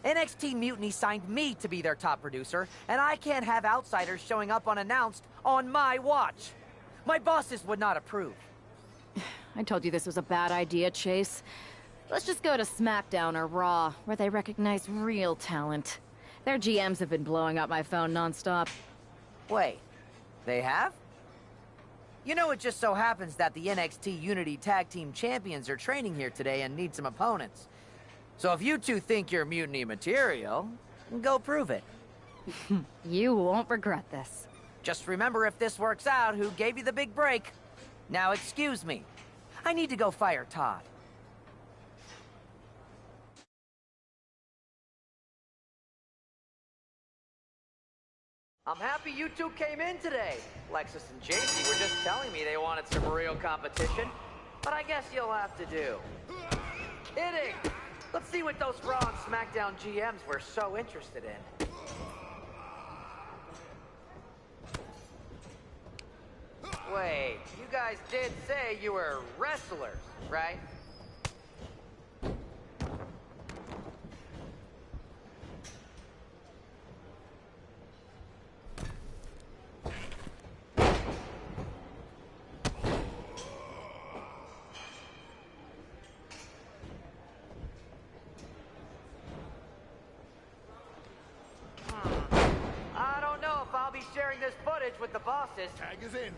NXT Mutiny signed me to be their top producer, and I can't have outsiders showing up unannounced on my watch. My bosses would not approve. I told you this was a bad idea, Chase. Let's just go to SmackDown or Raw, where they recognize real talent. Their GMs have been blowing up my phone nonstop. Wait, they have? You know, it just so happens that the NXT Unity Tag Team Champions are training here today and need some opponents. So if you two think you're Mutiny material, go prove it. You won't regret this. Just remember, if this works out, who gave you the big break. Now excuse me. I need to go fire Todd. I'm happy you two came in today. Lexus and JC were just telling me they wanted some real competition, but I guess you'll have to do. Hitting! Let's see what those Raw and SmackDown GMs were so interested in. guys did say you were wrestlers, right? I don't know if I'll be sharing this footage with the bosses. Tag is in.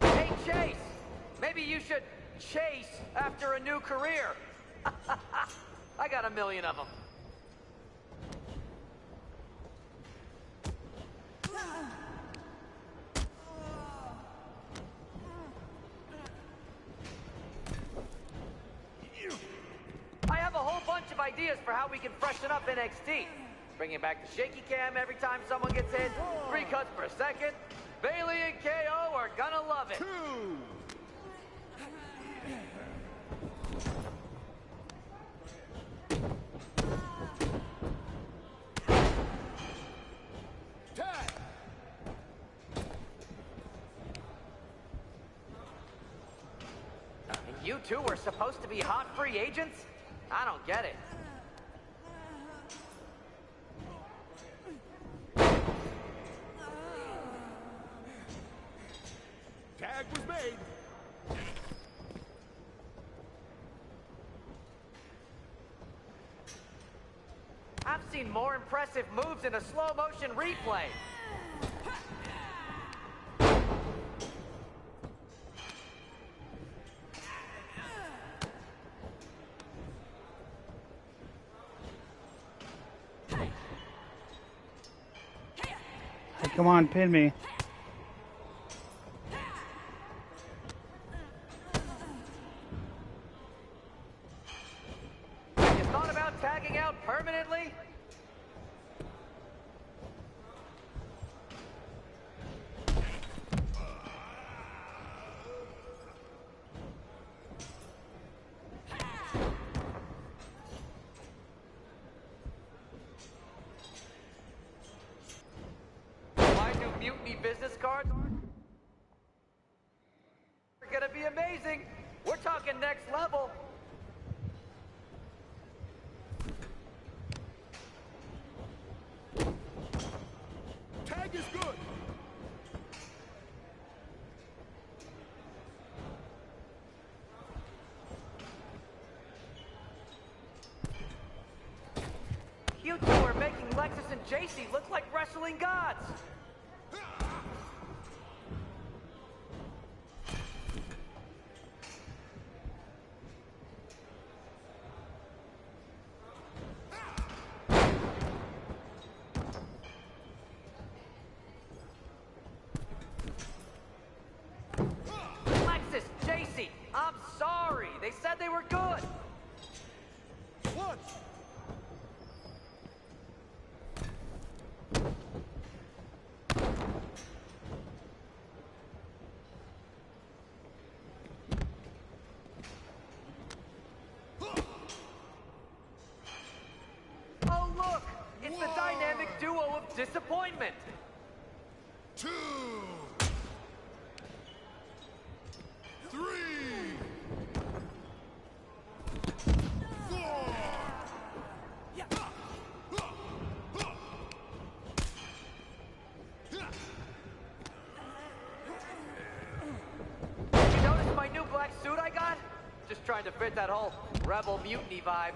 Hey, Chase! Maybe you should chase after a new career. I got a million of them. I have a whole bunch of ideas for how we can freshen up NXT. Bringing back the shaky cam every time someone gets hit, 3 cuts per second. Bailey and KO are gonna love it. And you two were supposed to be hot free agents? I don't get it. Tag was made. I've seen more impressive moves in a slow motion replay. Hey, come on, pin me. You thought about tagging out permanently? My new Mutiny business cards are gonna be amazing. We're talking next level. Tag is good. You two are making Lexus and JC look like wrestling gods. Lexus, JC, I'm sorry. They said they were good. What? Oh, look! It's the dynamic duo of disappointment. 2, 3, 4. You notice my new black suit I got? Just trying to fit that whole rebel mutiny vibe.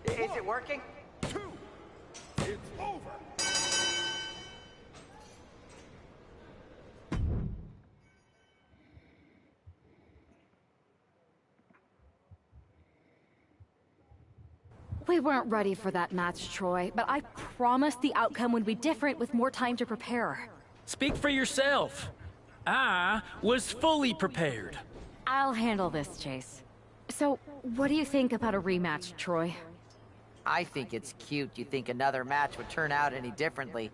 Is it working? 2. It's over. We weren't ready for that match, Troy, but I promised the outcome would be different with more time to prepare. Speak for yourself. I was fully prepared. I'll handle this, Chase. So, what do you think about a rematch, Troy? I think it's cute you think another match would turn out any differently.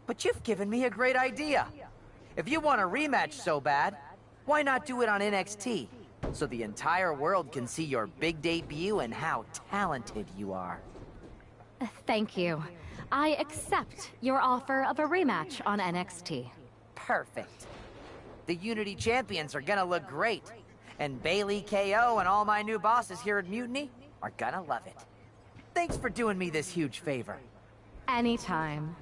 But you've given me a great idea. If you want a rematch so bad, why not do it on NXT? So the entire world can see your big debut and how talented you are. Thank you. I accept your offer of a rematch on NXT. Perfect. The Unity Champions are gonna look great. And Bailey, KO, and all my new bosses here at Mutiny are gonna love it. Thanks for doing me this huge favor. Anytime.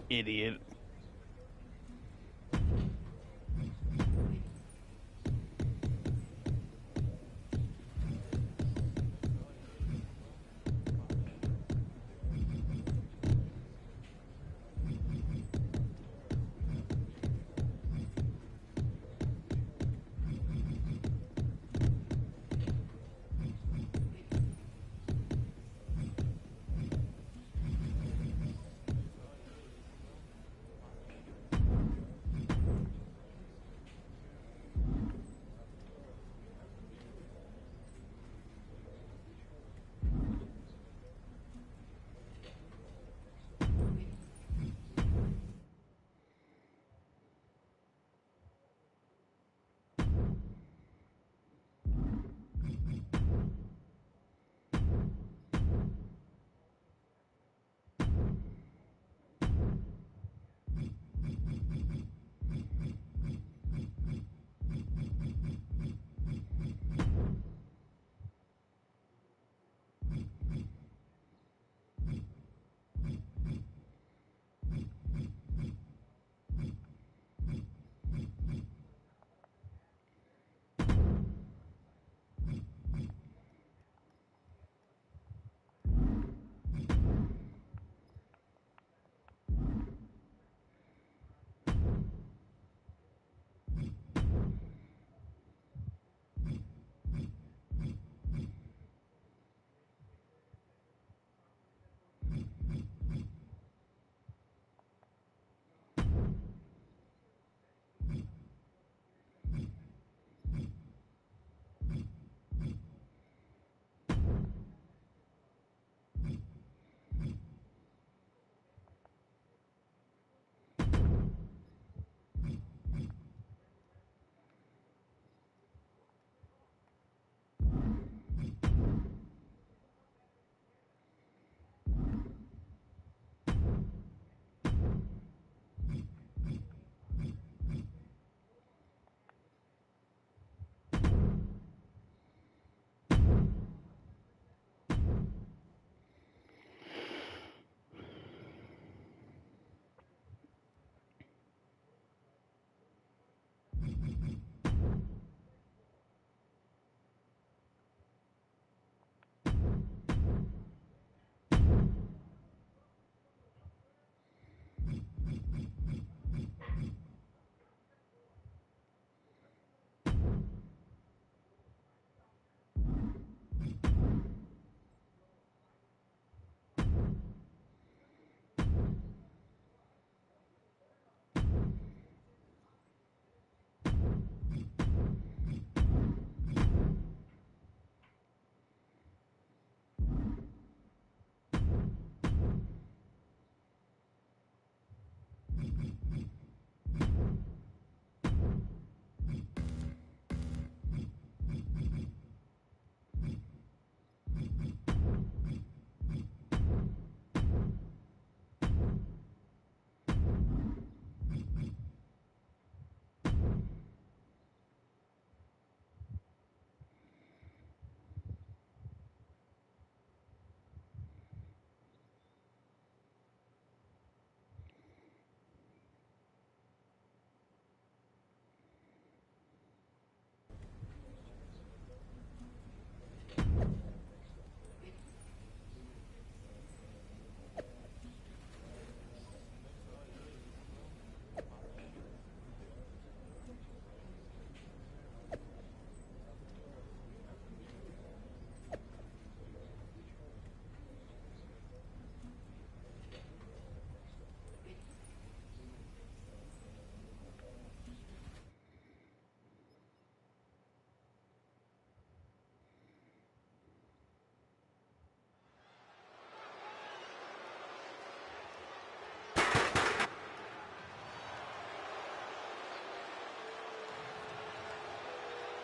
Idiot.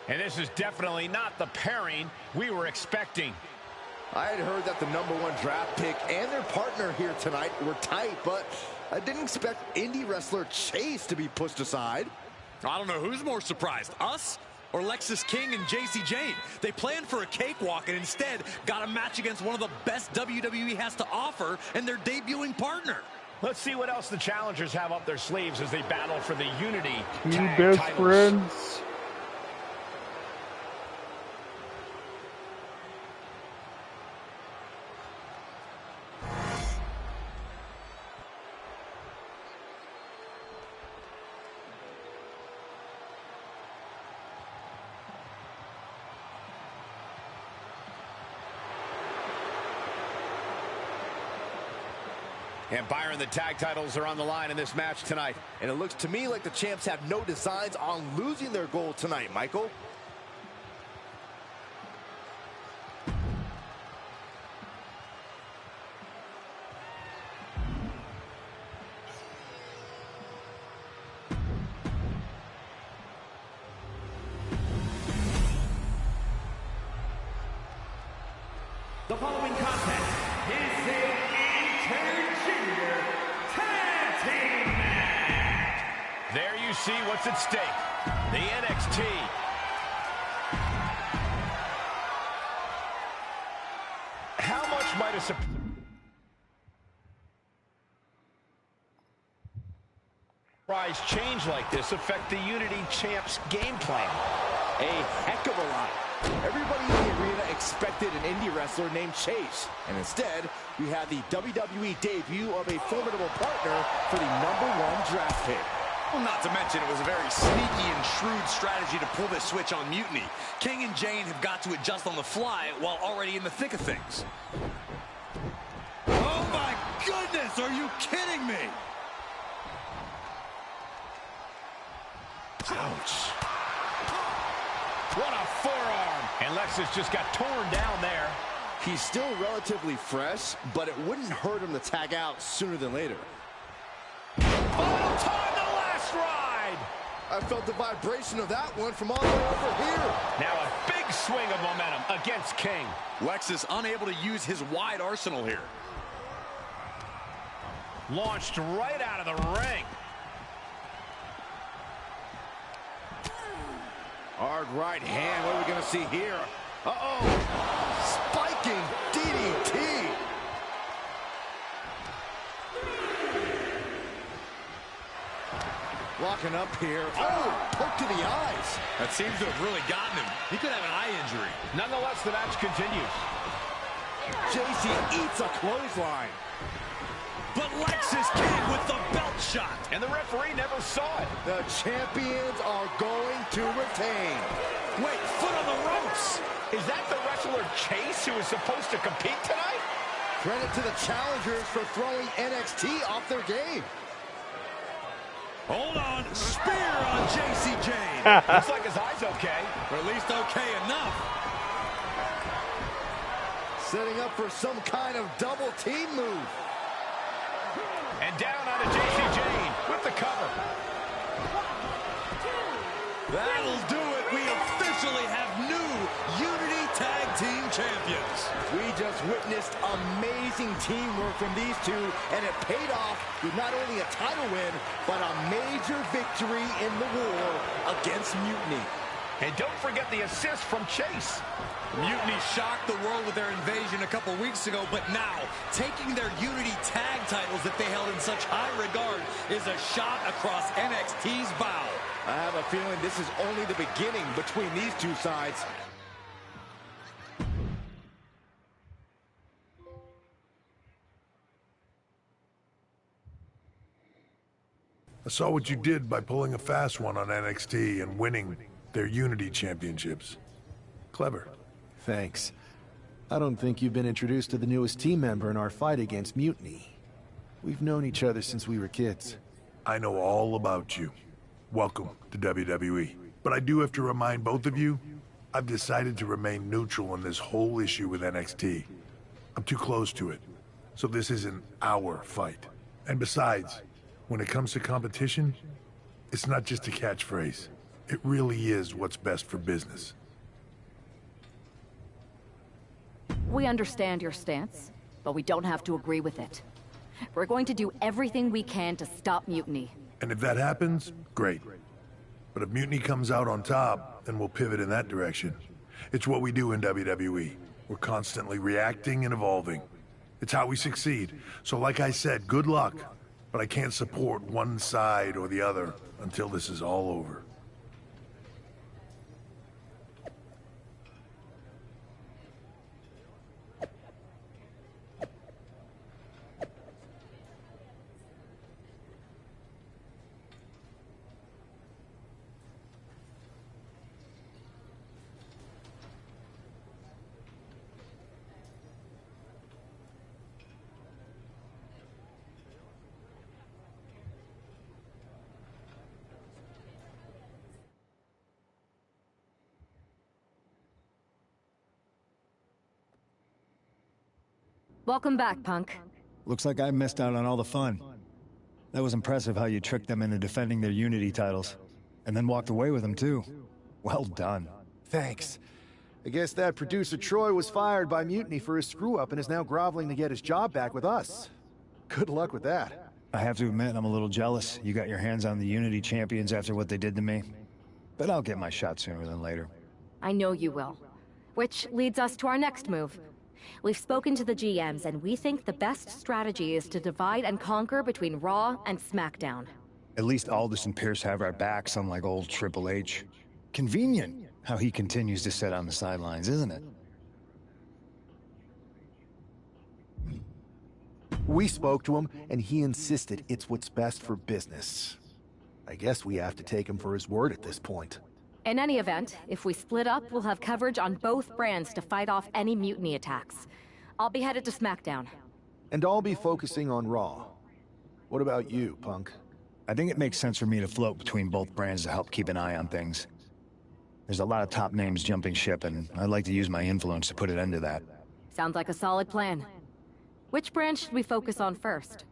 And this is definitely not the pairing we were expecting. I had heard that the #1 draft pick and their partner here tonight were tight, but I didn't expect indie wrestler Chase to be pushed aside. I don't know who's more surprised, us or Lexis King and JC Jane. They planned for a cakewalk and instead got a match against one of the best WWE has to offer and their debuting partner. Let's see what else the challengers have up their sleeves as they battle for the Unity Two Tag best titles. friends. And Byron, the tag titles are on the line in this match tonight. And it looks to me like the champs have no designs on losing their gold tonight, Michael. The following contest is the Intergender Tag Team match. There you see what's at stake. The NXT. How much might a surprise change like this affect the Unity Champs game plan? A heck of a lot. Everybody in the arena expected an indie wrestler named Chase. And instead, we had the WWE debut of a formidable partner for the #1 draft pick. Well, not to mention it was a very sneaky and shrewd strategy to pull this switch on Mutiny. King and Jane have got to adjust on the fly while already in the thick of things. Oh my goodness, are you kidding me? Ouch. What a forearm. And Lexis just got torn down there. He's still relatively fresh, but it wouldn't hurt him to tag out sooner than later. Final time, the last ride. I felt the vibration of that one from all the way over here. Now a big swing of momentum against King. Lexis unable to use his wide arsenal here. Launched right out of the ring. Hard right hand. What are we going to see here? Uh-oh. Spiking DDT. Walking up here. Oh, poke to the eyes. That seems to have really gotten him. He could have an eye injury. Nonetheless, the match continues. JC eats a clothesline. But Lexis King with the belt shot. And the referee never saw it. The champions are going to retain. Wait, foot on the ropes. Is that the wrestler Chase who is supposed to compete tonight? Credit to the challengers for throwing NXT off their game. Hold on. Spear on JC Jane. Looks like his eye's okay. Or at least okay enough. Setting up for some kind of double team move. And down onto JC Jane with the cover. That'll do it. We officially have new Unity Tag Team Champions. We just witnessed amazing teamwork from these two, and it paid off with not only a title win, but a major victory in the war against Mutiny. And don't forget the assist from Chase. Mutiny shocked the world with their invasion a couple weeks ago, but now taking their Unity tag titles that they held in such high regard is a shot across NXT's bow. I have a feeling this is only the beginning between these two sides. I saw what you did by pulling a fast one on NXT and winning their Unity championships. Clever. Thanks. I don't think you've been introduced to the newest team member in our fight against Mutiny. We've known each other since we were kids. I know all about you. Welcome to WWE. But I do have to remind both of you, I've decided to remain neutral in this whole issue with NXT. I'm too close to it, so this isn't our fight. And besides, when it comes to competition, it's not just a catchphrase. It really is what's best for business. We understand your stance, but we don't have to agree with it. We're going to do everything we can to stop mutiny. And if that happens, great. But if mutiny comes out on top, then we'll pivot in that direction. It's what we do in WWE. We're constantly reacting and evolving. It's how we succeed. So like I said, good luck. But I can't support one side or the other until this is all over. Welcome back, Punk. Looks like I missed out on all the fun. That was impressive how you tricked them into defending their Unity titles. And then walked away with them, too. Well done. Thanks. I guess that producer Troy was fired by Mutiny for his screw-up and is now groveling to get his job back with us. Good luck with that. I have to admit, I'm a little jealous. You got your hands on the Unity champions after what they did to me. But I'll get my shot sooner than later. I know you will. Which leads us to our next move. We've spoken to the GMs, and we think the best strategy is to divide and conquer between Raw and SmackDown. At least Aldous and Pierce have our backs, unlike old Triple H. Convenient how he continues to sit on the sidelines, isn't it? We spoke to him, and he insisted it's what's best for business. I guess we have to take him for his word at this point. In any event, if we split up, we'll have coverage on both brands to fight off any mutiny attacks. I'll be headed to SmackDown. And I'll be focusing on Raw. What about you, Punk? I think it makes sense for me to float between both brands to help keep an eye on things. There's a lot of top names jumping ship, and I'd like to use my influence to put an end to that. Sounds like a solid plan. Which brand should we focus on first?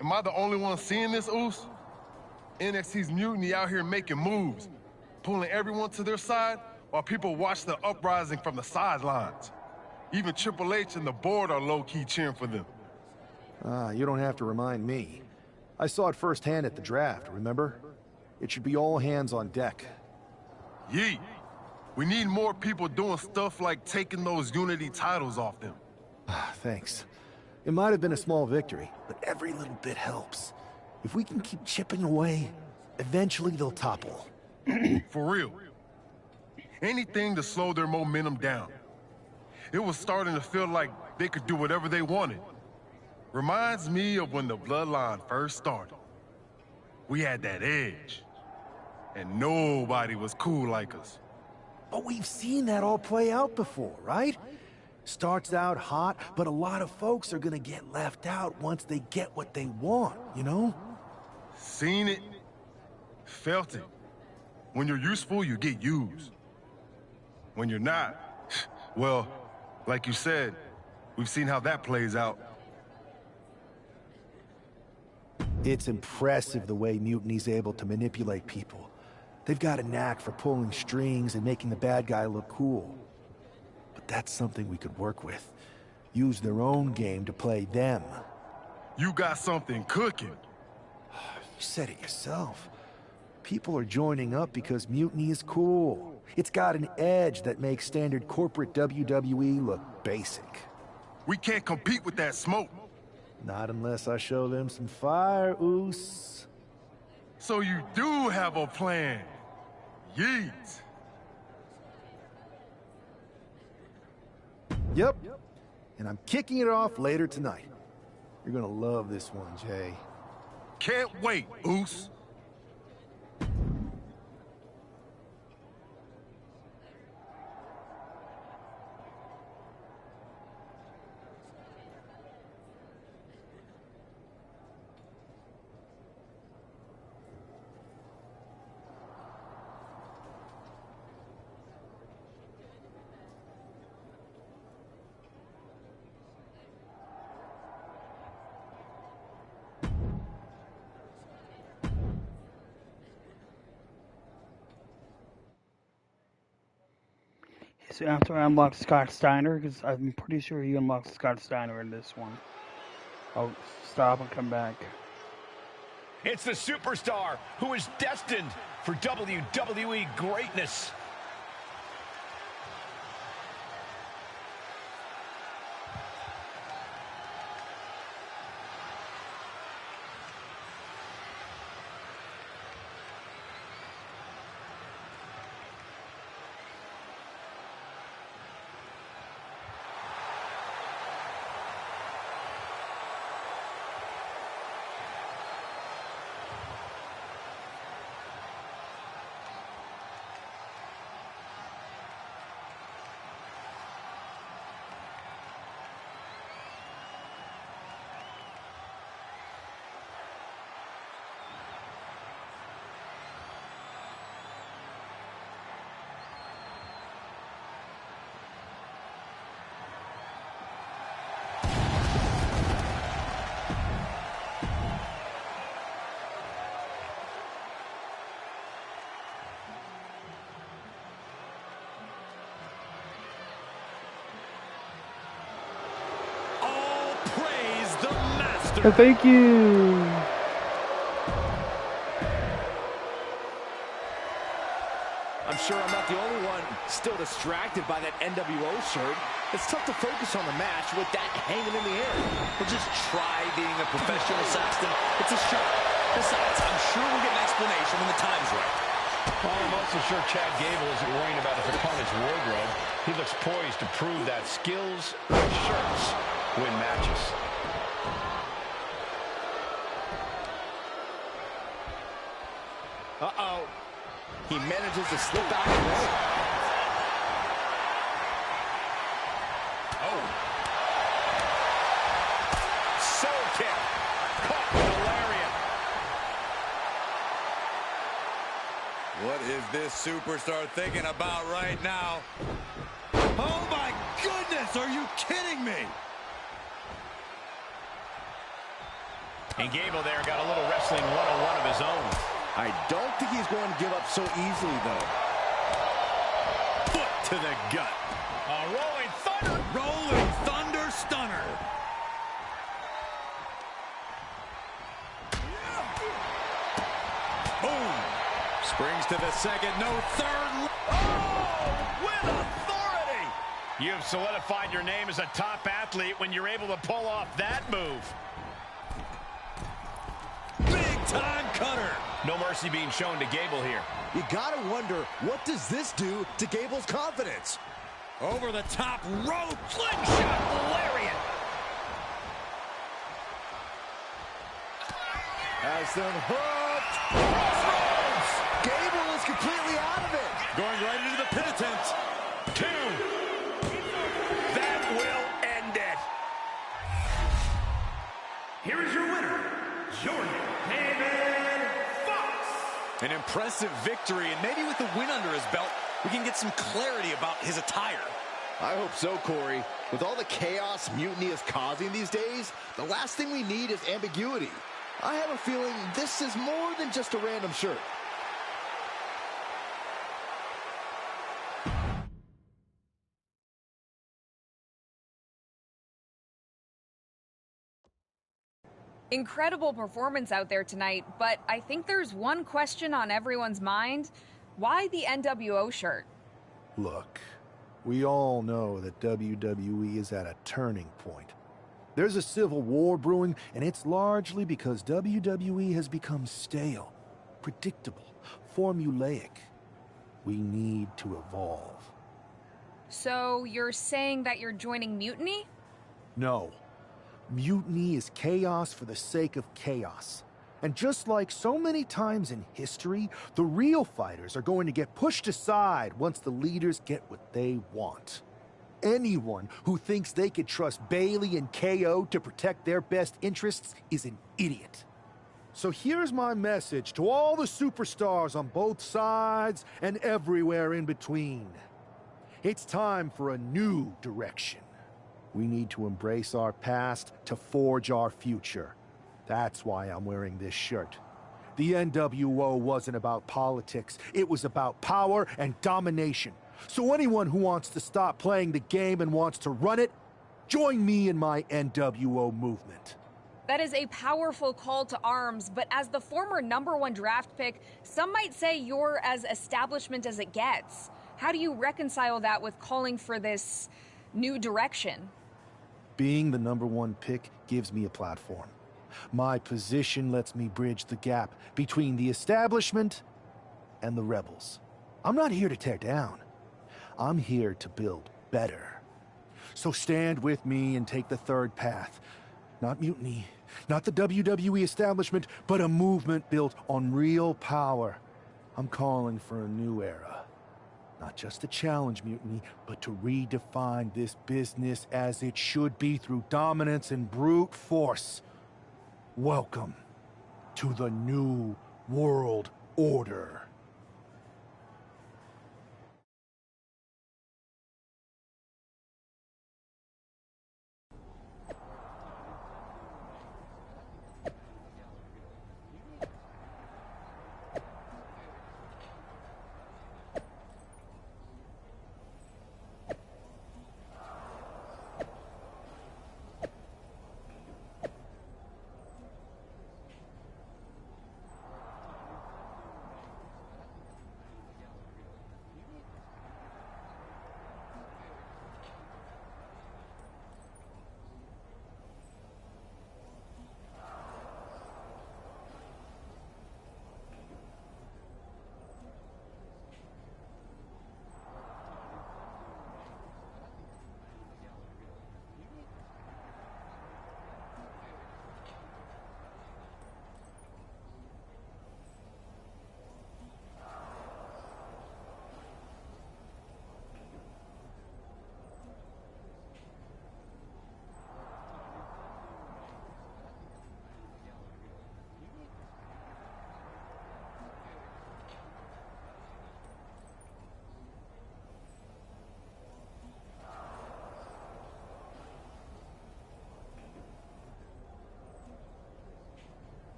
Am I the only one seeing this, Oos? NXT's mutiny out here making moves, pulling everyone to their side while people watch the uprising from the sidelines. Even Triple H and the board are low-key cheering for them. You don't have to remind me. I saw it firsthand at the draft, remember? It should be all hands on deck. Yeet. We need more people doing stuff like taking those Unity titles off them. Thanks. It might have been a small victory, but every little bit helps. If we can keep chipping away, eventually they'll topple. For real. Anything to slow their momentum down. It was starting to feel like they could do whatever they wanted. Reminds me of when the Bloodline first started. We had that edge. And nobody was cool like us. But we've seen that all play out before, right? Starts out hot, but a lot of folks are gonna get left out once they get what they want, you know? Seen it, felt it. When you're useful, you get used. When you're not, well, like you said, we've seen how that plays out. It's impressive the way Mutiny's able to manipulate people. They've got a knack for pulling strings and making the bad guy look cool. But that's something we could work with. Use their own game to play them. You got something cooking. You said it yourself. People are joining up because Mutiny is cool. It's got an edge that makes standard corporate WWE look basic. We can't compete with that smoke. Not unless I show them some fire, Oos. So you do have a plan. Yeet. Yep. And I'm kicking it off later tonight. You're gonna love this one, Jay. Can't wait, Oos. So after I unlock Scott Steiner, because I'm pretty sure you unlocked Scott Steiner in this one. I'll stop and come back. It's the superstar who is destined for WWE greatness. Thank you. I'm sure I'm not the only one still distracted by that NWO shirt. It's tough to focus on the match with that hanging in the air. Well, just try being a professional, Saxton. It's a shirt. Besides, I'm sure we'll get an explanation when the time's right. Well, I'm also sure Chad Gable isn't worrying about his opponent's wardrobe. He looks poised to prove that skills and shirts win matches. Uh-oh. He manages to slip out of the way. Oh. Soul kick. Caught with a lariat. What is this superstar thinking about right now? Oh my goodness, are you kidding me? And Gable there got a little wrestling 101 of his own. I don't think he's going to give up so easily, though. Foot to the gut. A rolling thunder. Rolling thunder stunner. Boom. Springs to the second. No third. Oh, with authority. You have solidified your name as a top athlete when you're able to pull off that move. Big time cutter. No mercy being shown to Gable here. You gotta wonder, what does this do to Gable's confidence? Over the top rope. Slingshot lariat. Has them hooked. Gable is completely out of it. Going right into the pin attempt. 2. That An impressive victory, and maybe with the win under his belt, we can get some clarity about his attire. I hope so, Corey. With all the chaos Mutiny is causing these days, the last thing we need is ambiguity. I have a feeling this is more than just a random shirt. Incredible performance out there tonight, but I think there's one question on everyone's mind. Why the NWO shirt? Look, we all know that WWE is at a turning point. There's a civil war brewing, and it's largely because WWE has become stale, predictable, formulaic. We need to evolve. So you're saying that you're joining Mutiny? No. Mutiny is chaos for the sake of chaos. And just like so many times in history, the real fighters are going to get pushed aside once the leaders get what they want. Anyone who thinks they could trust Bailey and KO to protect their best interests is an idiot. So here's my message to all the superstars on both sides and everywhere in between. It's time for a new direction. We need to embrace our past to forge our future. That's why I'm wearing this shirt. The NWO wasn't about politics. It was about power and domination. So anyone who wants to stop playing the game and wants to run it, join me in my NWO movement. That is a powerful call to arms, but as the former #1 draft pick, some might say you're as establishment as it gets. How do you reconcile that with calling for this new direction? Being the #1 pick gives me a platform. My position lets me bridge the gap between the establishment and the rebels. I'm not here to tear down. I'm here to build better. So stand with me and take the third path. Not mutiny, not the WWE establishment, but a movement built on real power. I'm calling for a new era. Not just to challenge mutiny, but to redefine this business as it should be through dominance and brute force. Welcome to the New World Order.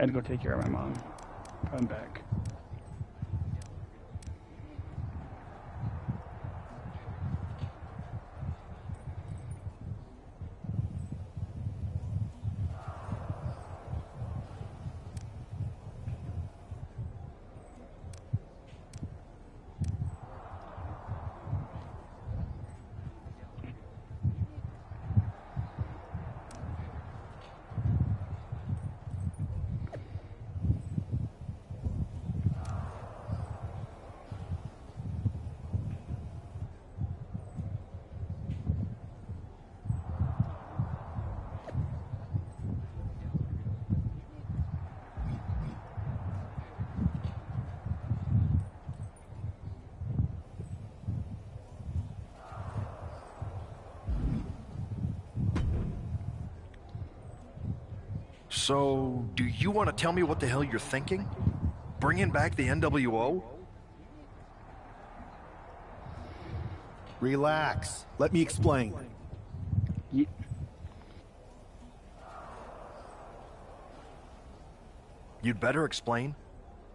had to go take care of my mom. I'm back. So, do you want to tell me what the hell you're thinking? Bringing back the NWO? Relax. Let me explain. You'd better explain.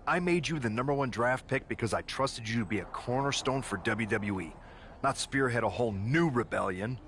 I made you the #1 draft pick because I trusted you to be a cornerstone for WWE, not spearhead a whole new rebellion.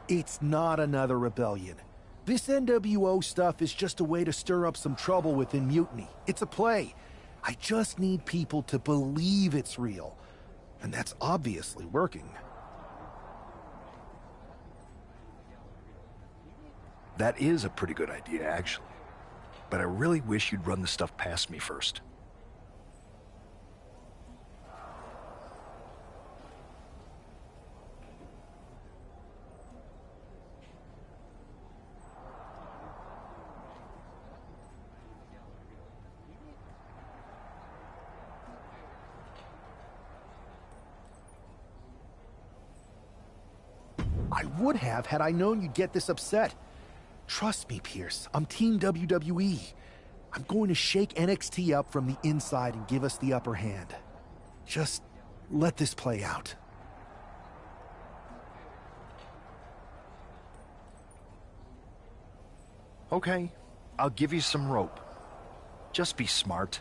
It's not another rebellion. This NWO stuff is just a way to stir up some trouble within Mutiny. It's a play. I just need people to believe it's real. And that's obviously working. That is a pretty good idea, actually. But I really wish you'd run the stuff past me first. I would have had I known you'd get this upset. Trust me, Pierce, I'm Team WWE. I'm going to shake NXT up from the inside and give us the upper hand. Just let this play out. Okay, I'll give you some rope. Just be smart.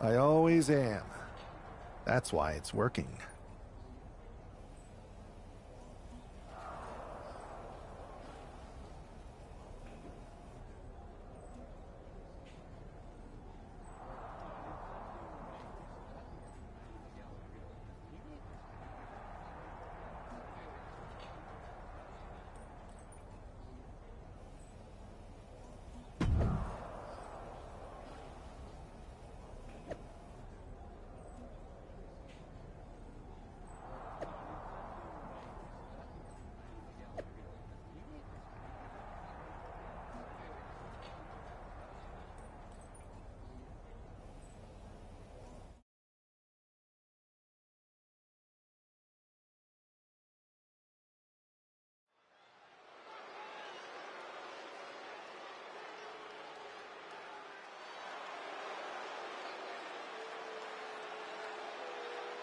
I always am. That's why it's working.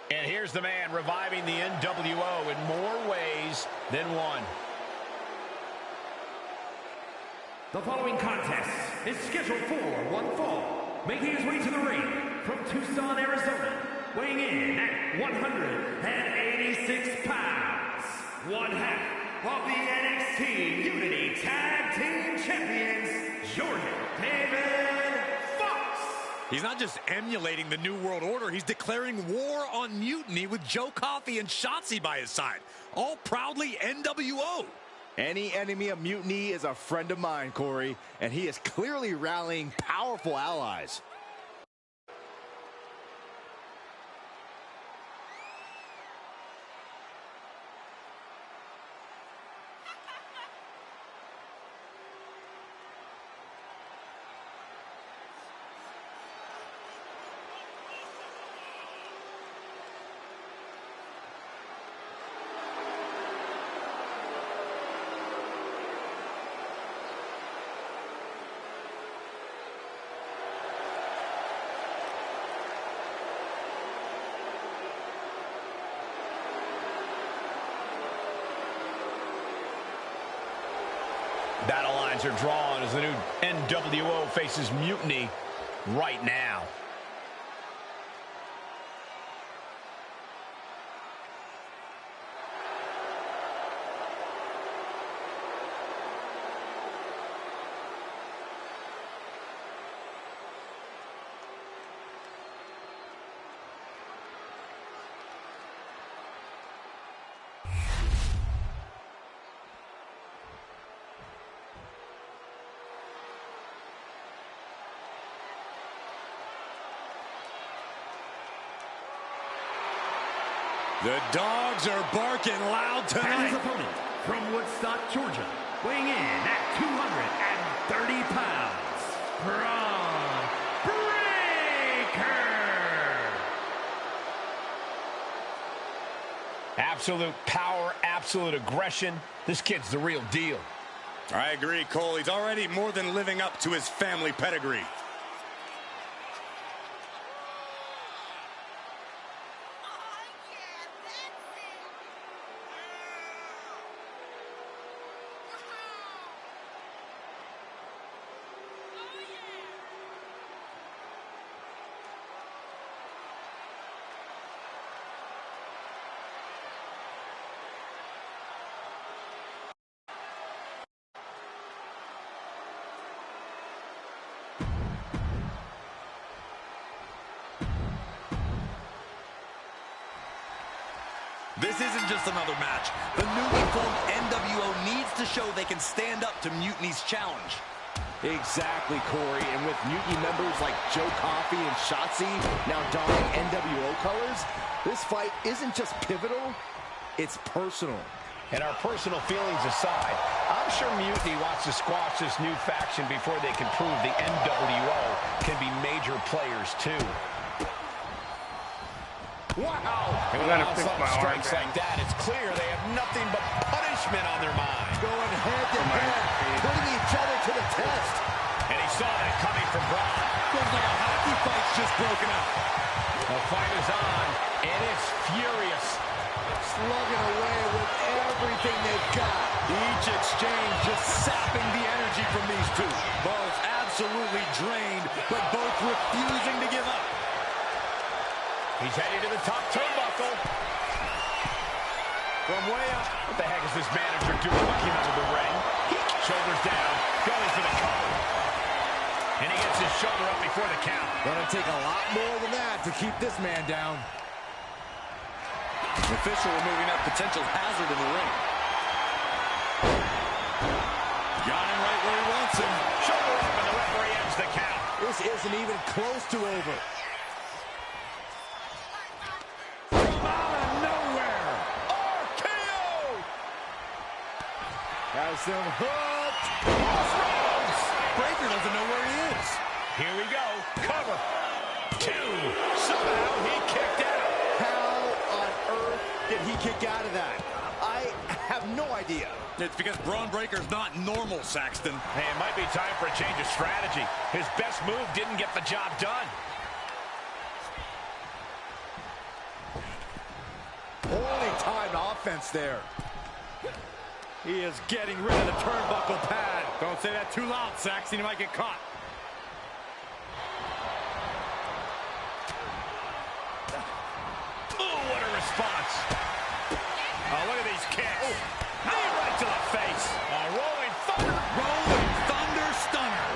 And here's the man reviving the NWO in more ways than one. The following contest is scheduled for one fall. Making his way to the ring from Tucson, Arizona, weighing in at 186 pounds, one half of the NXT Unity Tag Team Champions, Jordan David Fox. He's not just emulating the New World Order, he's declaring war on Mutiny with Joe Coffey and Shotzi by his side, all proudly NWO. Any enemy of Mutiny is a friend of mine, Corey, and he is clearly rallying powerful allies. Battle lines are drawn as the new NWO faces Mutiny right now. The dogs are barking loud tonight. And his opponent from Woodstock, Georgia, weighing in at 230 pounds, Braun Breaker. Absolute power, absolute aggression. This kid's the real deal. I agree, Cole. He's already more than living up to his family pedigree. This isn't just another match. The newly formed NWO needs to show they can stand up to Mutiny's challenge. Exactly, Corey. And with Mutiny members like Joe Coffey and Shotzi now donning NWO colors, this fight isn't just pivotal, it's personal. And our personal feelings aside, I'm sure Mutiny wants to squash this new faction before they can prove the NWO can be major players too. Wow! And when strikes like that, it's clear they have nothing but punishment punishment on their mind. Going head to head, putting each other to the test. And he saw that coming from Braun. Feels like a hockey fight's just broken out. The fight is on, and it's furious. Slugging away with everything they've got. Each exchange just sapping the energy from these two. Both absolutely drained, but both refusing to give up. He's heading to the top turnbuckle. From way up. What the heck is this manager doing looking out of the ring? Shoulders down, going for the cover. And he gets his shoulder up before the count. Gonna take a lot more than that to keep this man down. The official removing that potential hazard in the ring. Got him right where he wants him. Shoulder up, and the referee ends the count. This isn't even close to over. From out of nowhere, RKO! Has him hooked. Crossroads. Breaker doesn't know where he is. Here we go. Cover. 2. Somehow he kicked out. How on earth did he kick out of that? I have no idea. It's because Braun Breaker's not normal, Saxton. Hey, it might be time for a change of strategy. His best move didn't get the job done. Holy timed offense there. He is getting rid of the turnbuckle pad. Don't say that too loud, Saxton. You might get caught. Oh, what a response. Oh, look at these kicks. Knee right to the face. Rolling thunder. Rolling thunder stunner.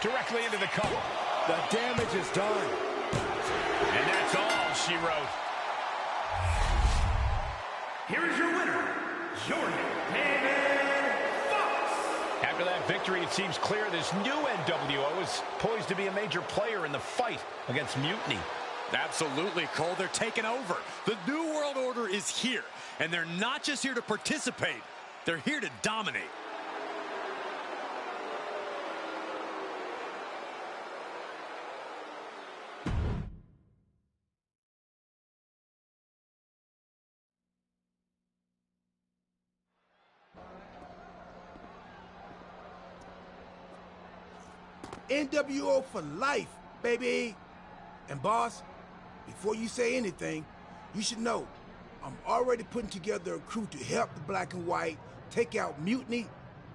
Directly into the cover. The damage is done. And that's all she wrote. Here is your winner, Jordan David Fox. After that victory, it seems clear this new NWO is poised to be a major player in the fight against Mutiny. Absolutely, Cole. They're taking over. The New World Order is here. And they're not just here to participate. They're here to dominate. NWO for life, baby. And boss, before you say anything, you should know I'm already putting together a crew to help the Black and White take out Mutiny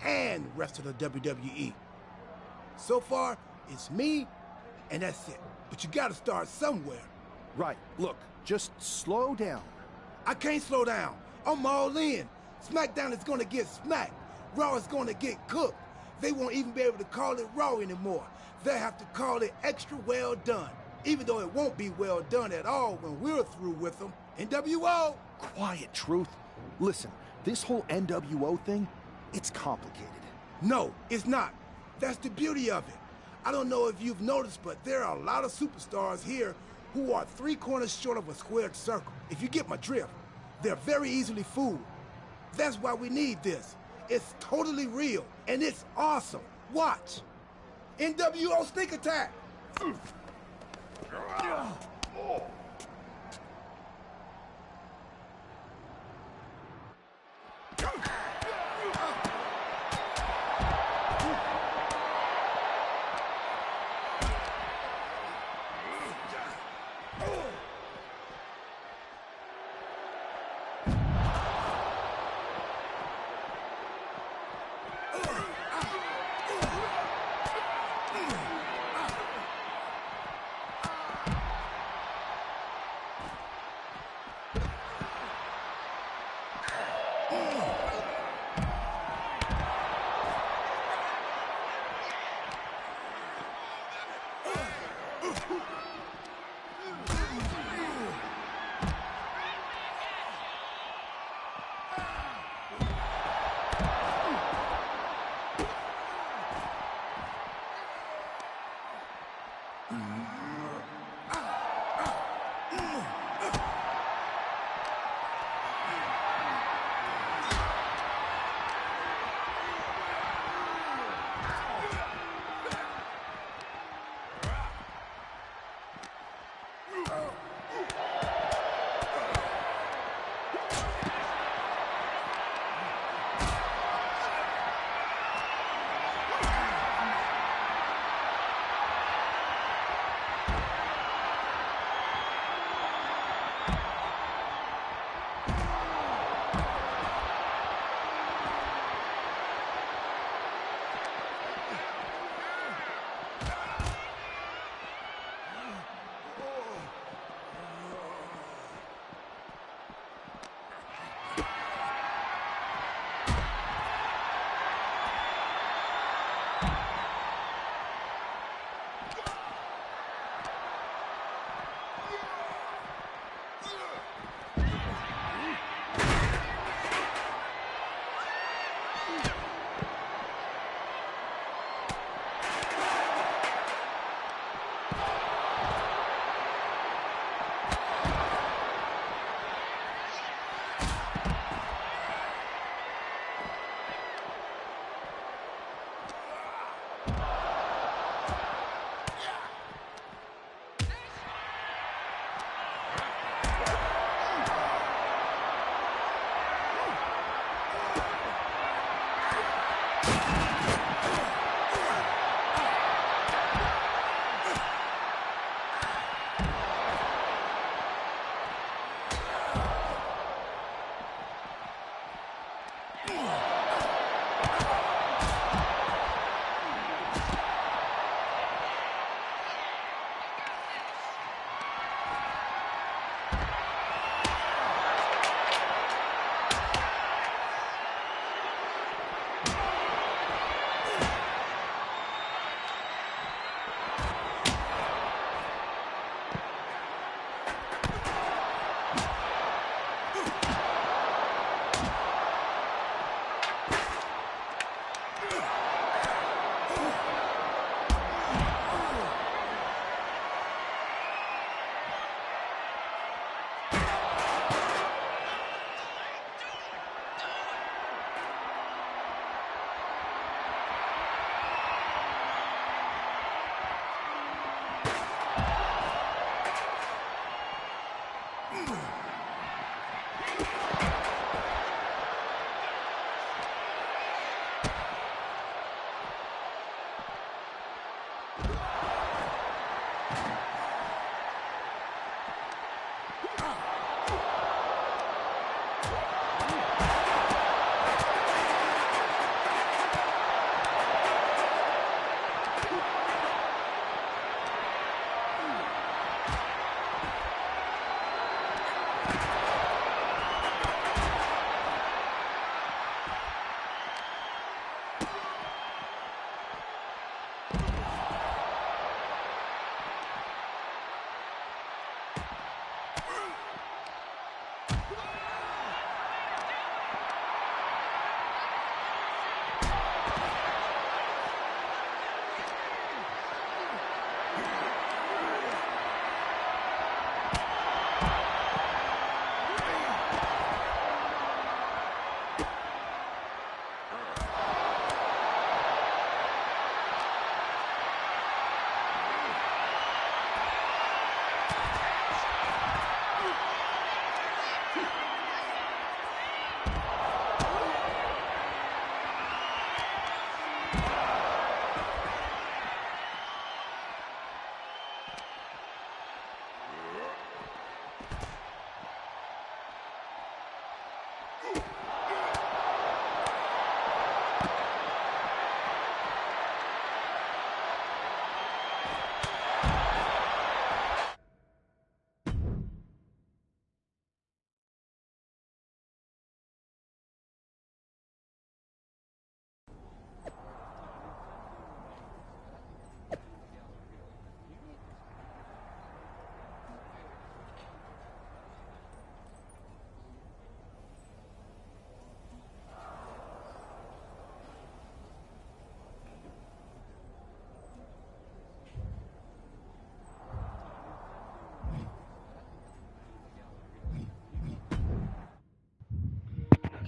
and the rest of the WWE. So far, it's me, and that's it. But you gotta start somewhere. Right. Look, just slow down. I can't slow down. I'm all in. SmackDown is gonna get smacked. Raw is gonna get cooked. They won't even be able to call it Raw anymore. They'll have to call it Extra Well Done, even though it won't be well done at all when we're through with them. NWO! Quiet, Truth. Listen, this whole NWO thing, it's complicated. No, it's not. That's the beauty of it. I don't know if you've noticed, but there are a lot of superstars here who are 3 corners short of a squared circle. If you get my drift, they're very easily fooled. That's why we need this. It's totally real, and it's awesome. Watch. NWO Sneak Attack!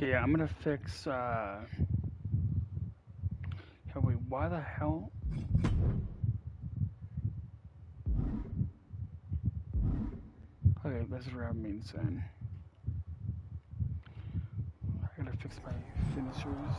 Okay, yeah, I'm gonna fix, wait, why the hell? Okay, that's what that means then. I gotta fix my finishers.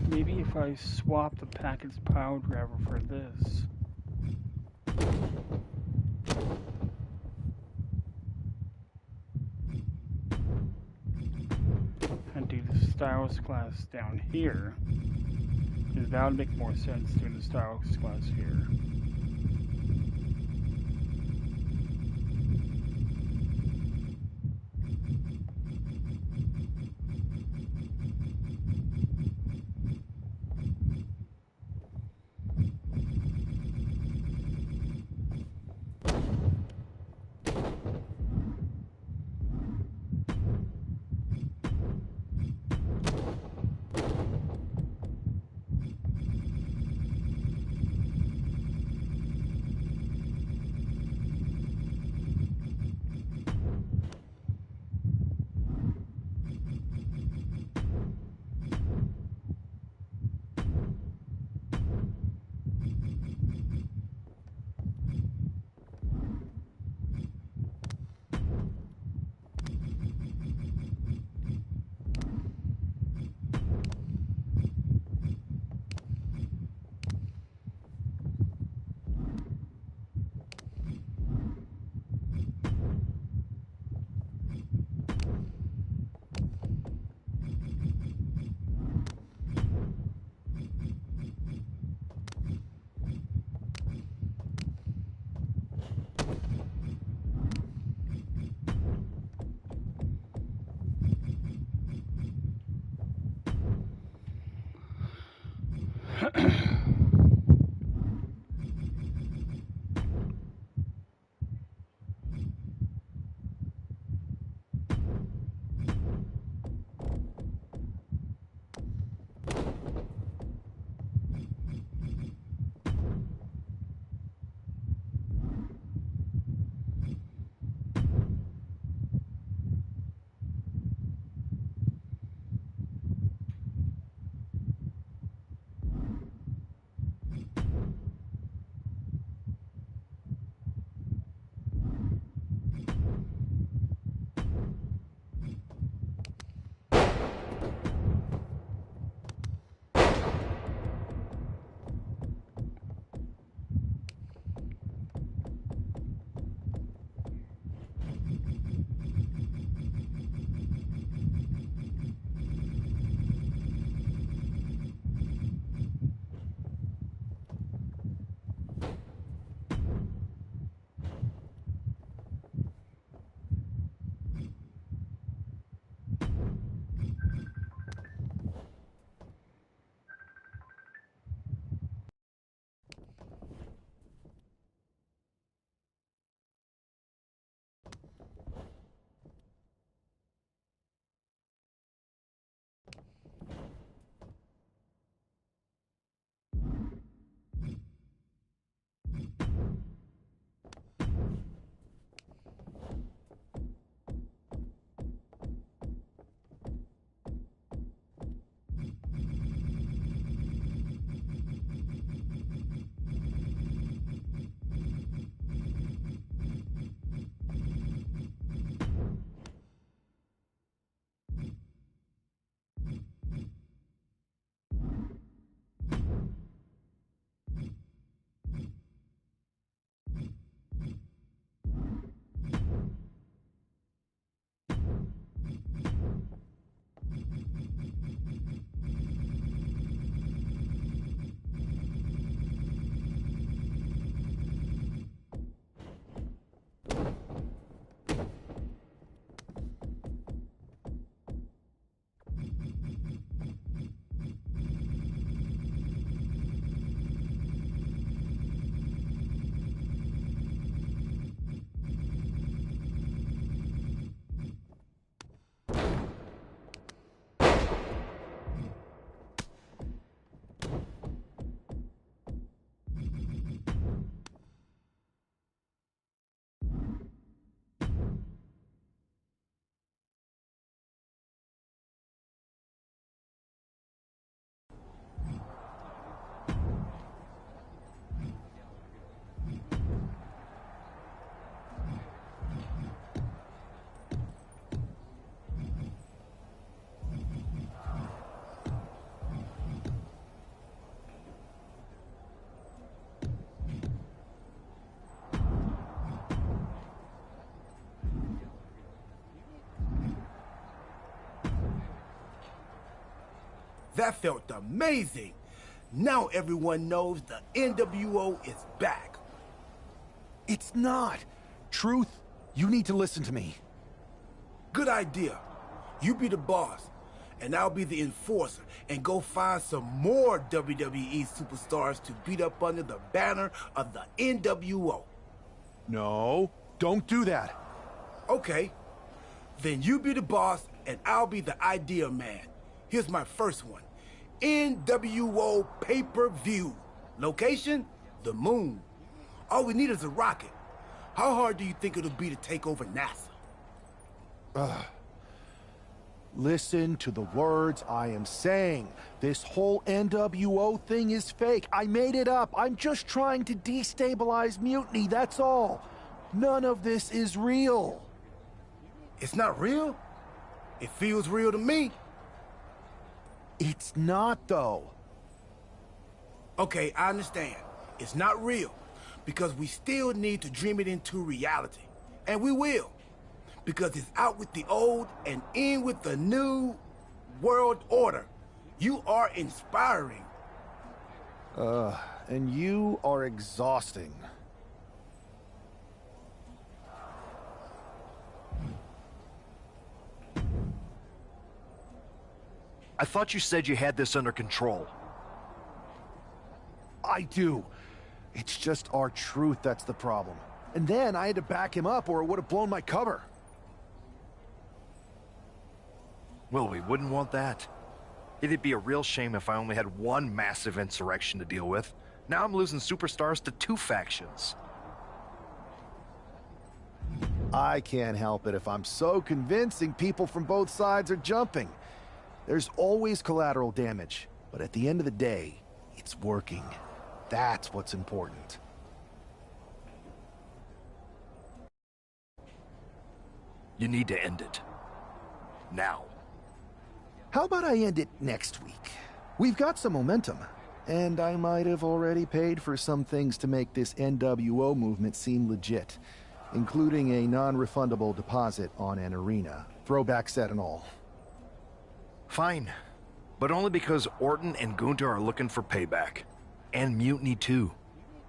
Maybe if I swap the package power driver for this. And do the stylus class down here. Because that would make more sense doing the stylus class here. That felt amazing. Now everyone knows the NWO is back. It's not. Truth, you need to listen to me. Good idea. You be the boss, and I'll be the enforcer, and go find some more WWE superstars to beat up under the banner of the NWO. No, don't do that. Okay. Then you be the boss, and I'll be the idea man. Here's my first one. NWO pay-per-view. Location? The moon. All we need is a rocket. How hard do you think it'll be to take over NASA? Listen to the words I am saying. This whole NWO thing is fake. I made it up. I'm just trying to destabilize Mutiny, that's all. None of this is real. It's not real? It feels real to me. It's not, though. Okay, I understand. It's not real, because we still need to dream it into reality. And we will. Because it's out with the old and in with the new world order. You are inspiring. And you are exhausting. I thought you said you had this under control. I do. It's just our truth that's the problem. And then I had to back him up or it would have blown my cover. Well, we wouldn't want that. It'd be a real shame if I only had one massive insurrection to deal with. Now I'm losing superstars to 2 factions. I can't help it if I'm so convincing people from both sides are jumping. There's always collateral damage, but at the end of the day, it's working. That's what's important. You need to end it. Now. How about I end it next week? We've got some momentum, and I might have already paid for some things to make this NWO movement seem legit, including a non-refundable deposit on an arena, throwback set and all. Fine, but only because Orton and Gunther are looking for payback. And Mutiny too.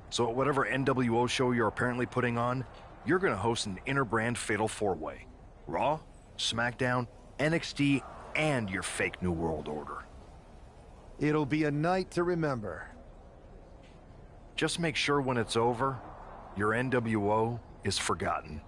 So at whatever NWO show you're apparently putting on, you're gonna host an inter-brand fatal 4-way. Raw, SmackDown, NXT, and your fake New World Order. It'll be a night to remember. Just make sure when it's over, your NWO is forgotten.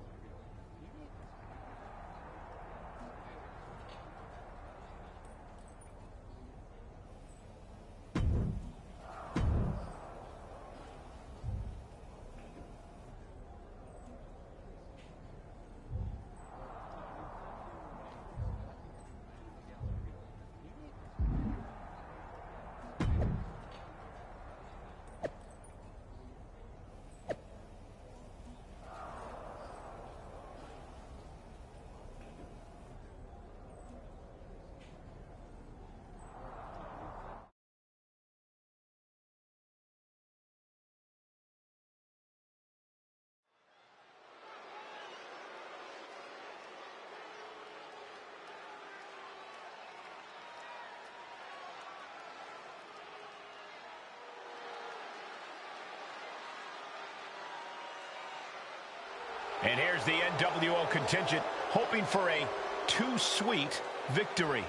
And here's the NWO contingent, hoping for a too-sweet victory.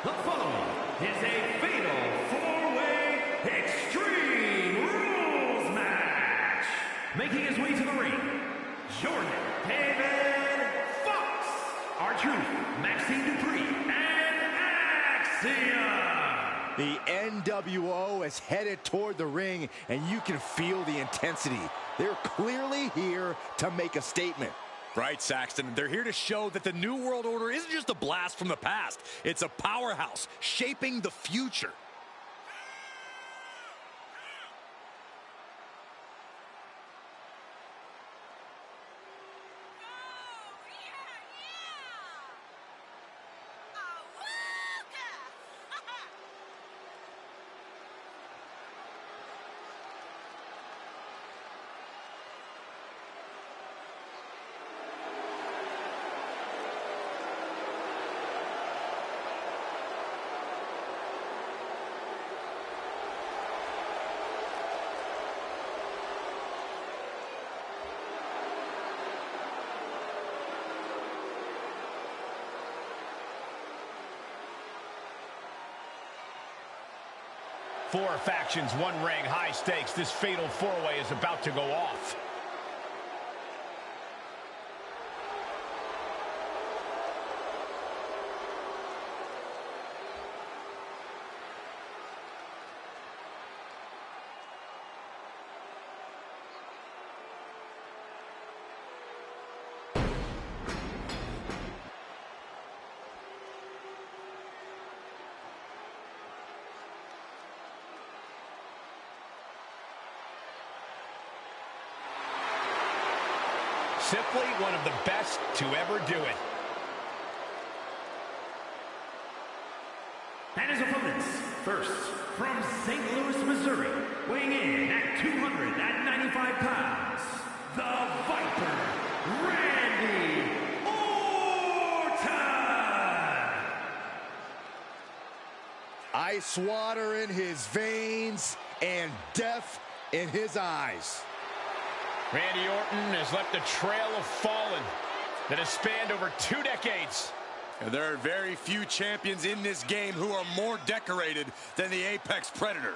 The following is a fatal 4-way Extreme Rules match. Making his way to the ring, Jordan David Fox, R-Truth, Maxine Dupree, and Axiom. The NWO is headed toward the ring, and you can feel the intensity. They're clearly here to make a statement. Right, Saxton. They're here to show that the New World Order isn't just a blast from the past. It's a powerhouse shaping the future. 4 factions, 1 ring, high stakes. This fatal 4-way is about to go off. Simply one of the best to ever do it. And his opponents, first, from St. Louis, Missouri, weighing in at 295 pounds, the Viper, Randy Orton! Ice water in his veins and death in his eyes. Randy Orton has left a trail of fallen that has spanned over 2 decades. And there are very few champions in this game who are more decorated than the Apex Predator.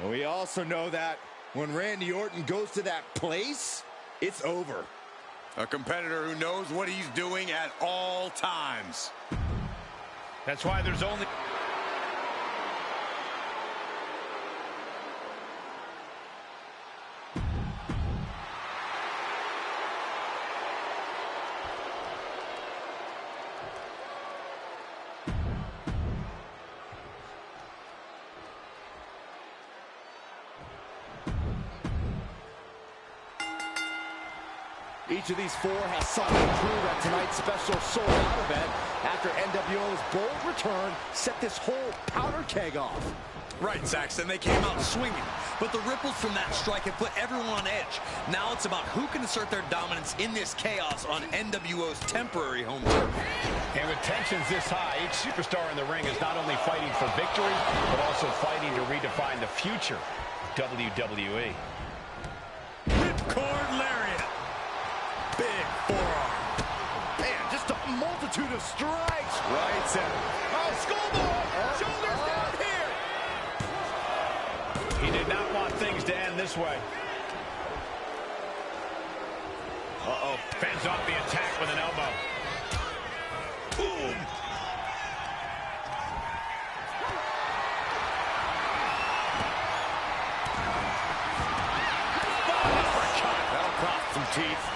And we also know that when Randy Orton goes to that place, it's over. A competitor who knows what he's doing at all times. That's why there's only... Each of these 4 has something to prove at tonight's special sold-out event after NWO's bold return set this whole powder keg off. Right, Saxton, they came out swinging, but the ripples from that strike have put everyone on edge. Now it's about who can assert their dominance in this chaos on NWO's temporary home turf. And with tensions this high, each superstar in the ring is not only fighting for victory, but also fighting to redefine the future of WWE. Ripcord lariat. Big forearm. Man, just a multitude of strikes. Right center. Oh, schoolboy! Shoulders down here! He did not want things to end this way. Uh-oh. Fends off the attack with an elbow. Boom! Uppercut. That'll crop some teeth.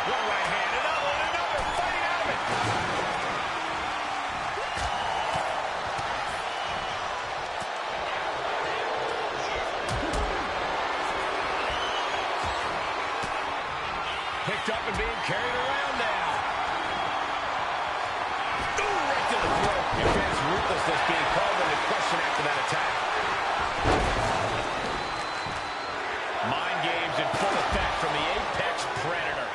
One right hand, another, fighting out of it. Picked up and being carried around now. Ooh, right to the throat. Defense ruthlessness being called into question after that attack. Mind games in full effect from the Apex Predator.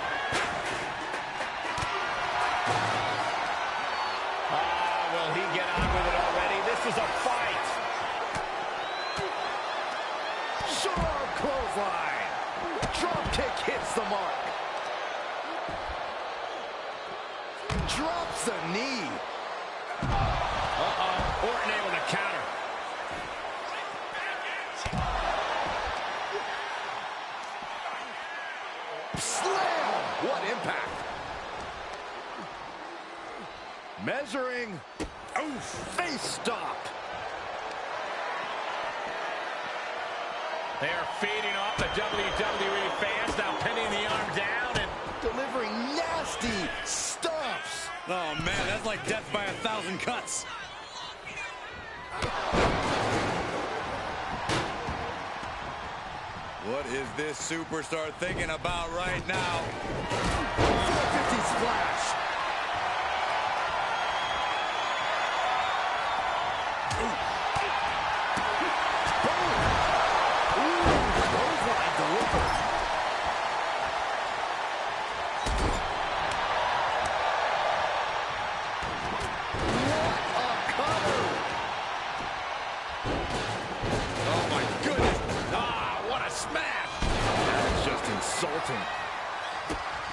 Will he get on with it already? This is a fight. Sharp clothesline. Drop kick hits the mark. Drops the knee. Orton able to counter. Slam! What impact. Measuring. Oof! Face stop. They are feeding off the WWE fans, now pinning the arm down and delivering nasty stomps. Oh, man, that's like death by 1,000 cuts. What is this superstar thinking about right now? 450 splash.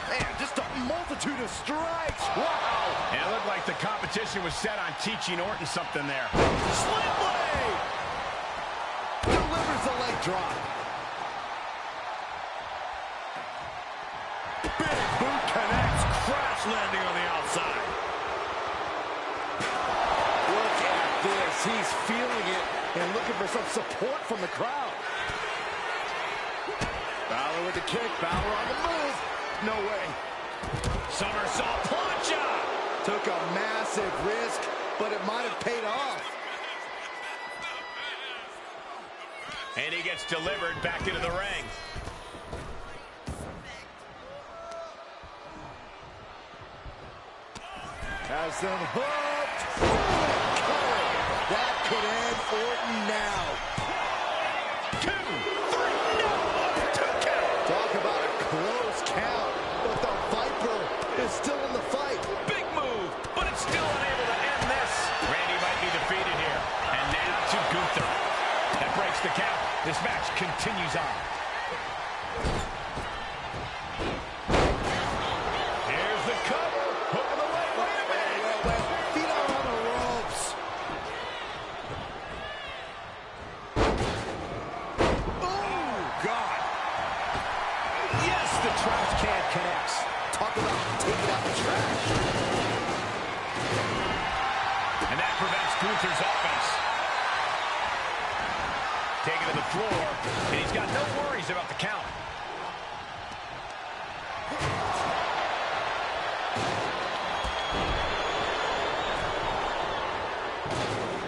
Man, just a multitude of strikes. Wow. And it looked like the competition was set on teaching Orton something there. Slim blade. Delivers the leg drop. Big boot connects. Crash landing on the outside. Look at this. He's feeling it and looking for some support from the crowd. Balor with the kick. Balor on the move. No way. Somersault plancha. Took a massive risk, but it might have paid off. And he gets delivered back into the ring. Has them hooked. That could end Orton now. 2, 3, no! 2 count. Talk about a close count, but the Viper is still in the fight. Big move, but it's still unable to end this. Randy might be defeated here. And now to Gunther. That breaks the count. This match continues on. Here's the cover. Hook of the leg. Wait a minute. Feet are on the ropes. Oh, God. Yes, the trash can connects. Talk about taking out the trash. And that prevents Gunther's offense. Taken to the floor, and he's got no worries about the count.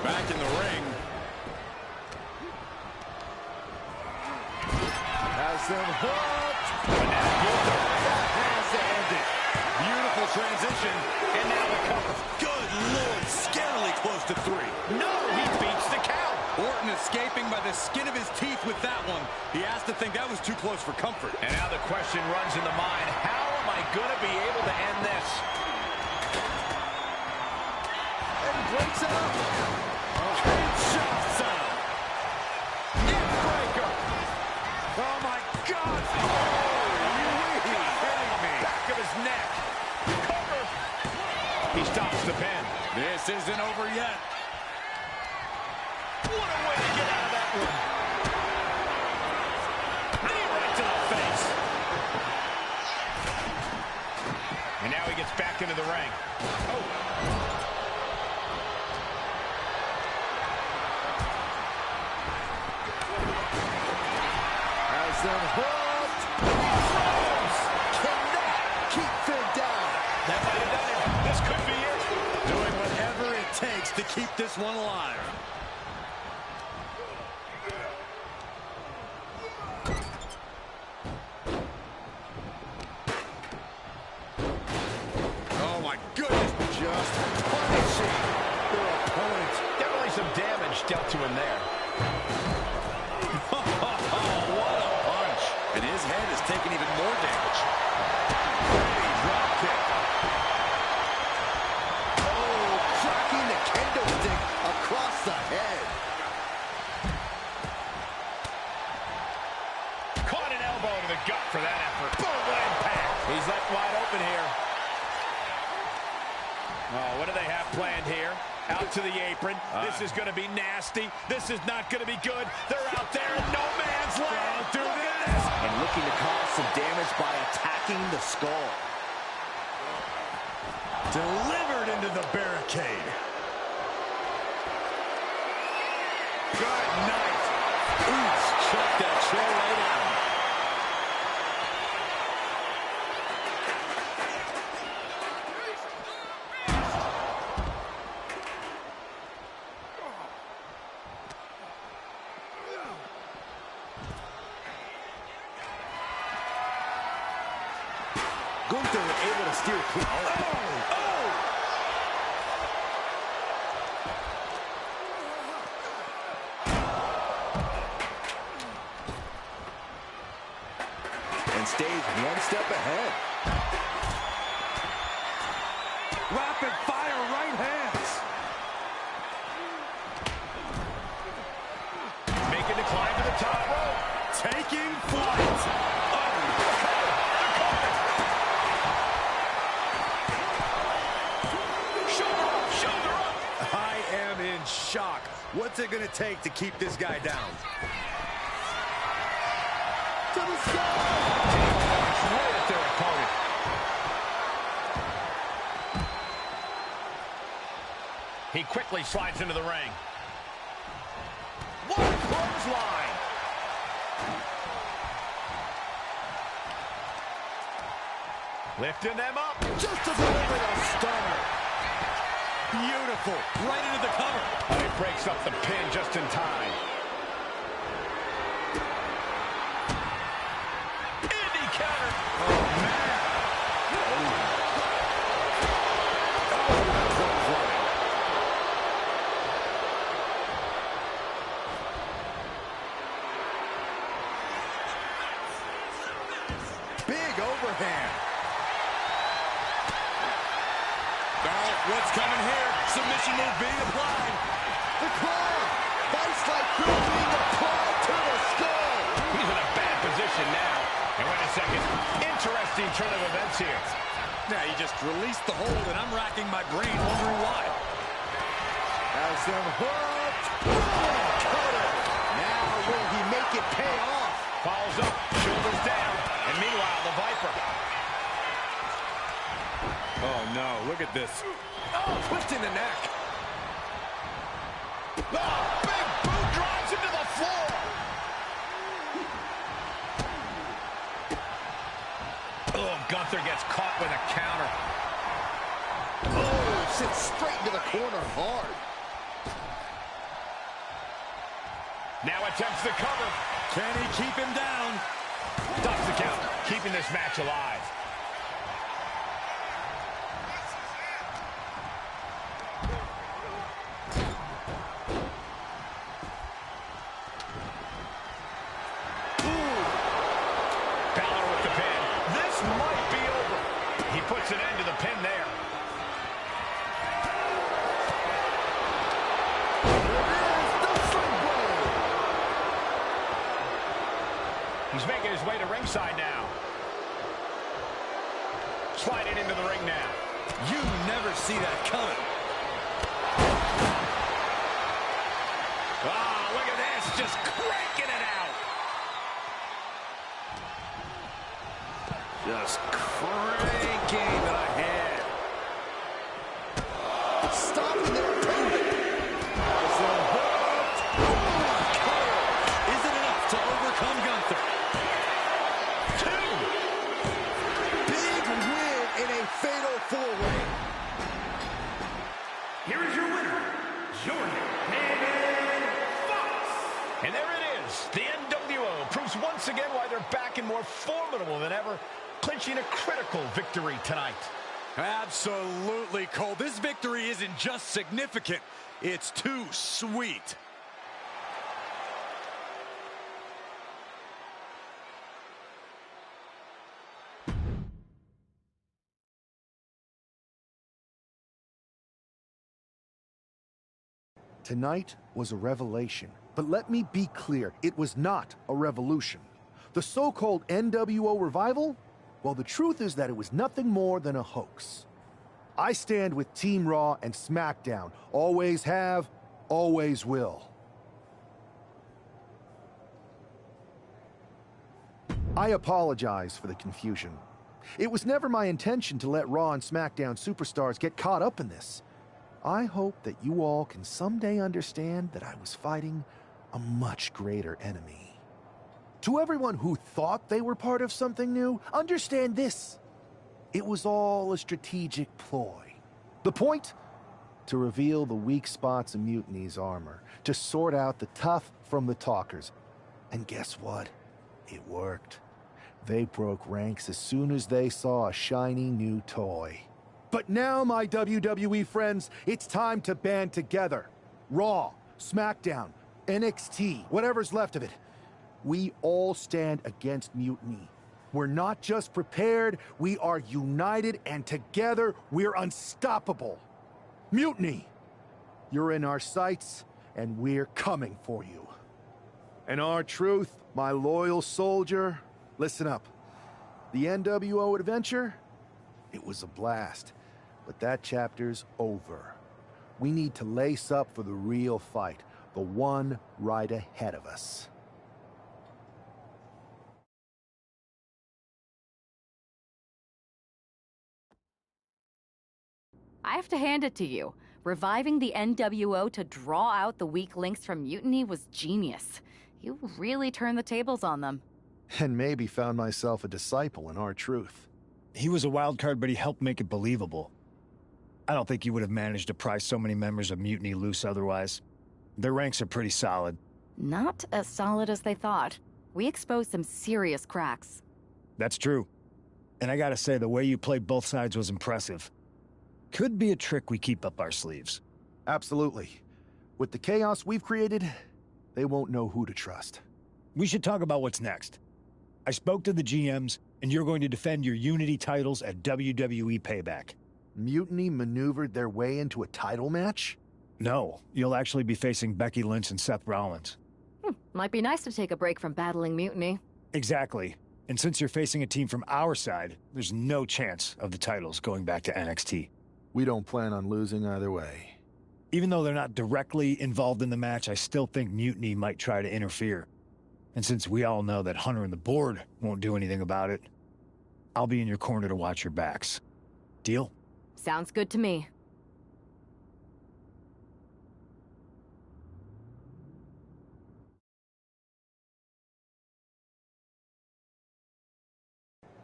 Back in the ring. Has them hooked. But now Gunther Has to end it. beautiful transition, and now the cover. Good Lord, scarily close to 3. No, he beats the count. Orton escaping by the skin of his teeth with that one. He has to think that was too close for comfort. And now the question runs in the mind, how am I going to be able to end this? And breaks it up. Kinshasa. Neck breaker. Oh, my God. Oh, you kidding me. Back of his neck. Cover. He stops the pin. This isn't over yet. What a way to get out of that one. Knee right to the face. And now he gets back into the ring. Oh. Has them hooked. Cannot keep Finn down. That might have done it. This could be it. Doing whatever it takes to keep this one alive. Oh my goodness. Just punishing their opponent. Definitely some damage dealt to him there. What a punch. And his head is taking even more damage. Hey, drop kick. Oh, cracking the kendo stick across the head. Caught an elbow to the gut for that effort. Boom, what impact. He's left wide open here. Oh, what do they have planned here? Out to the apron. This is going to be nasty. This is not going to be good. They're out there in no man's land. Do this. And looking to cause some damage by attacking the skull. Delivered into the barricade. Good night. Oops, chuck that chair right out. Gunther able to steer clear. And stays one step ahead. Rapid fire right hands. Making the climb to the top rope. Taking flight. What's it gonna take to keep this guy down? To the sky! Right at their opponent. He quickly slides into the ring. What a clothesline! Lifting them up. Just to deliver the stunner. Beautiful. Right into the cover. Oh, he breaks up the pin just in time. Indy counter. Oh, man. Big overhand. What's coming here? Submission move being applied. The claw. Vice-like grip being applied to the skull. He's in a bad position now. And wait a second. Interesting turn of events here. Now he just released the hold, and I'm racking my brain wondering why. Has him hooked. Cutter. Now will he make it pay off? Follows up. Shoulders down. And meanwhile, the Viper. Oh, no. Look at this. Oh, twisting the neck. Oh, big boot drives into the floor. Oh, Gunther gets caught with a counter. Oh, sits straight into the corner hard. Now attempts the cover. Can he keep him down? Stops the count, keeping this match alive. Puts an end to the pin there. He's making his way to ringside now. Sliding into the ring now. You never see that coming. Ah, look at this, just cranking it out. Just cranking it ahead. Stopping their opponent. Is it enough to overcome Gunther? 2. Big win in a fatal four-way. Here is your winner, Jordan Fox. And there it is. The NWO proves once again why they're back and more formidable than ever, clinching a critical victory tonight. Absolutely, Cole. This victory isn't just significant, it's too sweet. Tonight was a revelation, but let me be clear, it was not a revolution. The so-called NWO revival? Well, the truth is that it was nothing more than a hoax. I stand with Team Raw and SmackDown. Always have, always will. I apologize for the confusion. It was never my intention to let Raw and SmackDown superstars get caught up in this. I hope that you all can someday understand that I was fighting a much greater enemy. To everyone who thought they were part of something new, understand this. It was all a strategic ploy. The point? To reveal the weak spots in Mutiny's armor, to sort out the tough from the talkers. And guess what? It worked. They broke ranks as soon as they saw a shiny new toy. But now, my WWE friends, it's time to band together. Raw, SmackDown, NXT, whatever's left of it. We all stand against mutiny. We're not just prepared, we are united, and together we're unstoppable. Mutiny! You're in our sights, and we're coming for you. And our truth, my loyal soldier, listen up. The NWO adventure? It was a blast, but that chapter's over. We need to lace up for the real fight. the one right ahead of us. I have to hand it to you. Reviving the NWO to draw out the weak links from Mutiny was genius. You really turned the tables on them. And maybe found myself a disciple in R-Truth. He was a wild card, but he helped make it believable. I don't think he would have managed to pry so many members of Mutiny loose otherwise. Their ranks are pretty solid. Not as solid as they thought. We exposed some serious cracks. That's true. And I gotta say, the way you played both sides was impressive. Could be a trick we keep up our sleeves. Absolutely. With the chaos we've created, they won't know who to trust. We should talk about what's next. I spoke to the GMs, and you're going to defend your Unity titles at WWE Payback. Mutiny maneuvered their way into a title match? No, you'll actually be facing Becky Lynch and Seth Rollins. Might be nice to take a break from battling Mutiny. Exactly. And since you're facing a team from our side, there's no chance of the titles going back to NXT. We don't plan on losing either way. Even though they're not directly involved in the match, I still think Mutiny might try to interfere. And since we all know that Hunter and the board won't do anything about it, I'll be in your corner to watch your backs. Deal? Sounds good to me.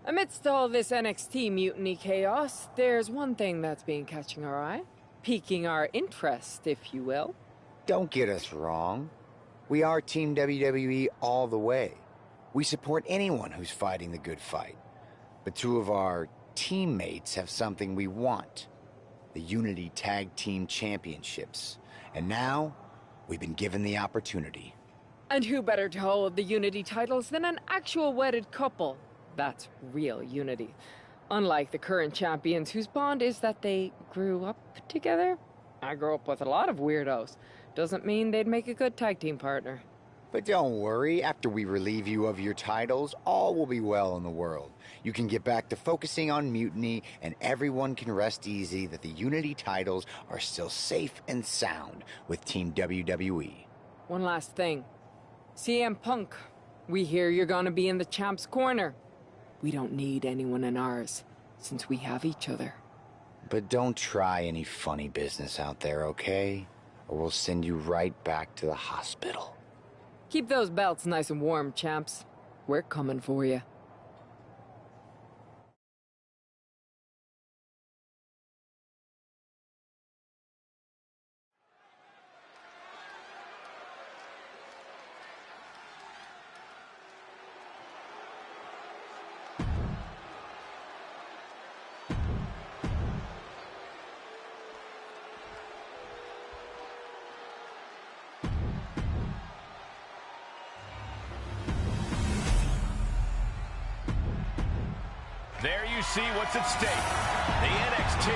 Amidst all this NXT Mutiny chaos, there's one thing that's been catching our eye. Piquing our interest, if you will. Don't get us wrong. We are Team WWE all the way. We support anyone who's fighting the good fight. But two of our teammates have something we want. The Unity Tag Team Championships. And now, we've been given the opportunity. And who better to hold the Unity titles than an actual wedded couple? That's real unity. Unlike the current champions whose bond is that they grew up together. I grew up with a lot of weirdos. Doesn't mean they'd make a good tag team partner. But don't worry, after we relieve you of your titles, all will be well in the world. You can get back to focusing on Mutiny, and everyone can rest easy that the Unity titles are still safe and sound with Team WWE. One last thing. CM Punk, we hear you're gonna be in the champ's corner. We don't need anyone in ours, since we have each other. But don't try any funny business out there, okay? Or we'll send you right back to the hospital. Keep those belts nice and warm, champs. We're coming for you. There you see what's at stake. The NXT.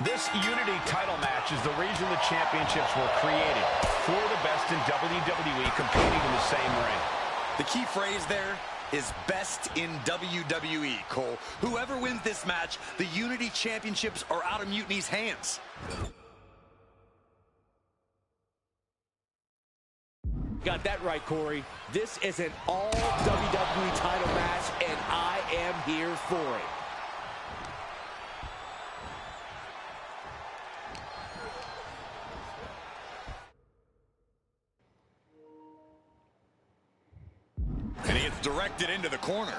This Unity title match is the reason the championships were created. For the best in WWE competing in the same ring. The key phrase there is best in WWE, Cole. Whoever wins this match, the Unity championships are out of Mutiny's hands. Got that right, Corey. This is an all WWE title match, and I am here for it. And he gets directed into the corner.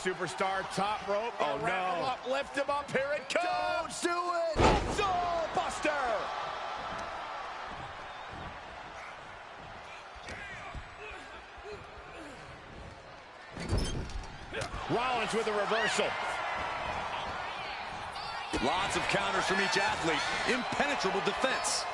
Superstar top rope. Oh, no. Him up, lift him up. Here it comes. Don't do it. Soul Buster. Rollins with a reversal. Lots of counters from each athlete. Impenetrable defense.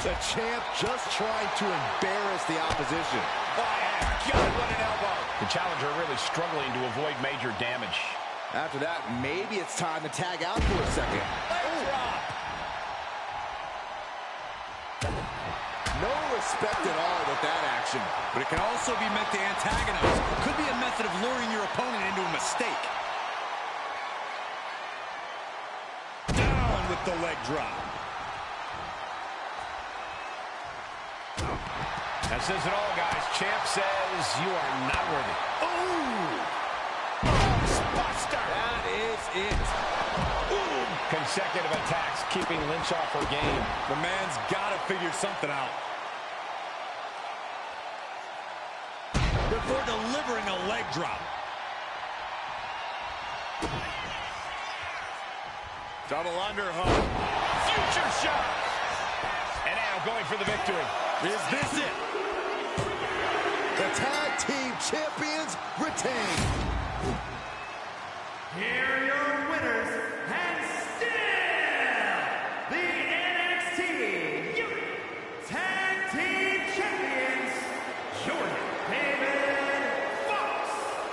The champ just trying to embarrass the opposition. Oh, yeah. God, what an elbow. The challenger really struggling to avoid major damage. After that, maybe it's time to tag out for a second. Leg drop. No respect at all with that action. But it can also be meant to antagonize. Could be a method of luring your opponent into a mistake. Down with the leg drop. That says it all, guys. Champ says you are not worthy. Ooh! Buster! That is it. Ooh. Consecutive attacks keeping Lynch off her game. The man's got to figure something out. Before delivering a leg drop. Double underhook. Future shot. And now going for the victory. Is this it? The tag team champions retain. Here are your winners, and still the NXT Tag Team Champions, Jordan David Fox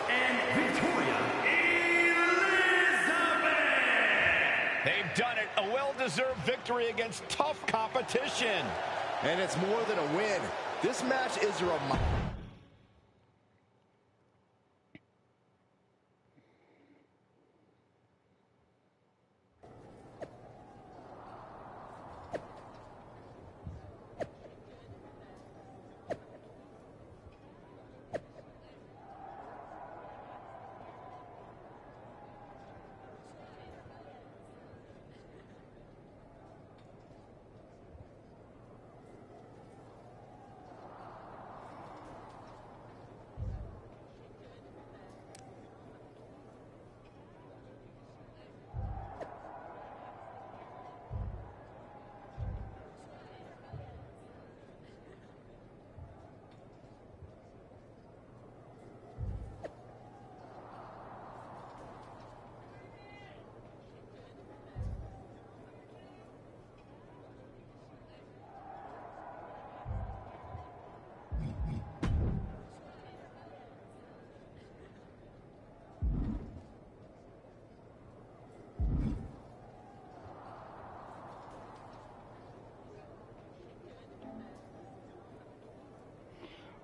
and Victoria Elizabeth. They've done it. A well-deserved victory against tough competition. And it's more than a win. This match is a reminder.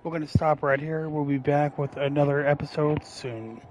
We're going to stop right here. We'll be back with another episode soon.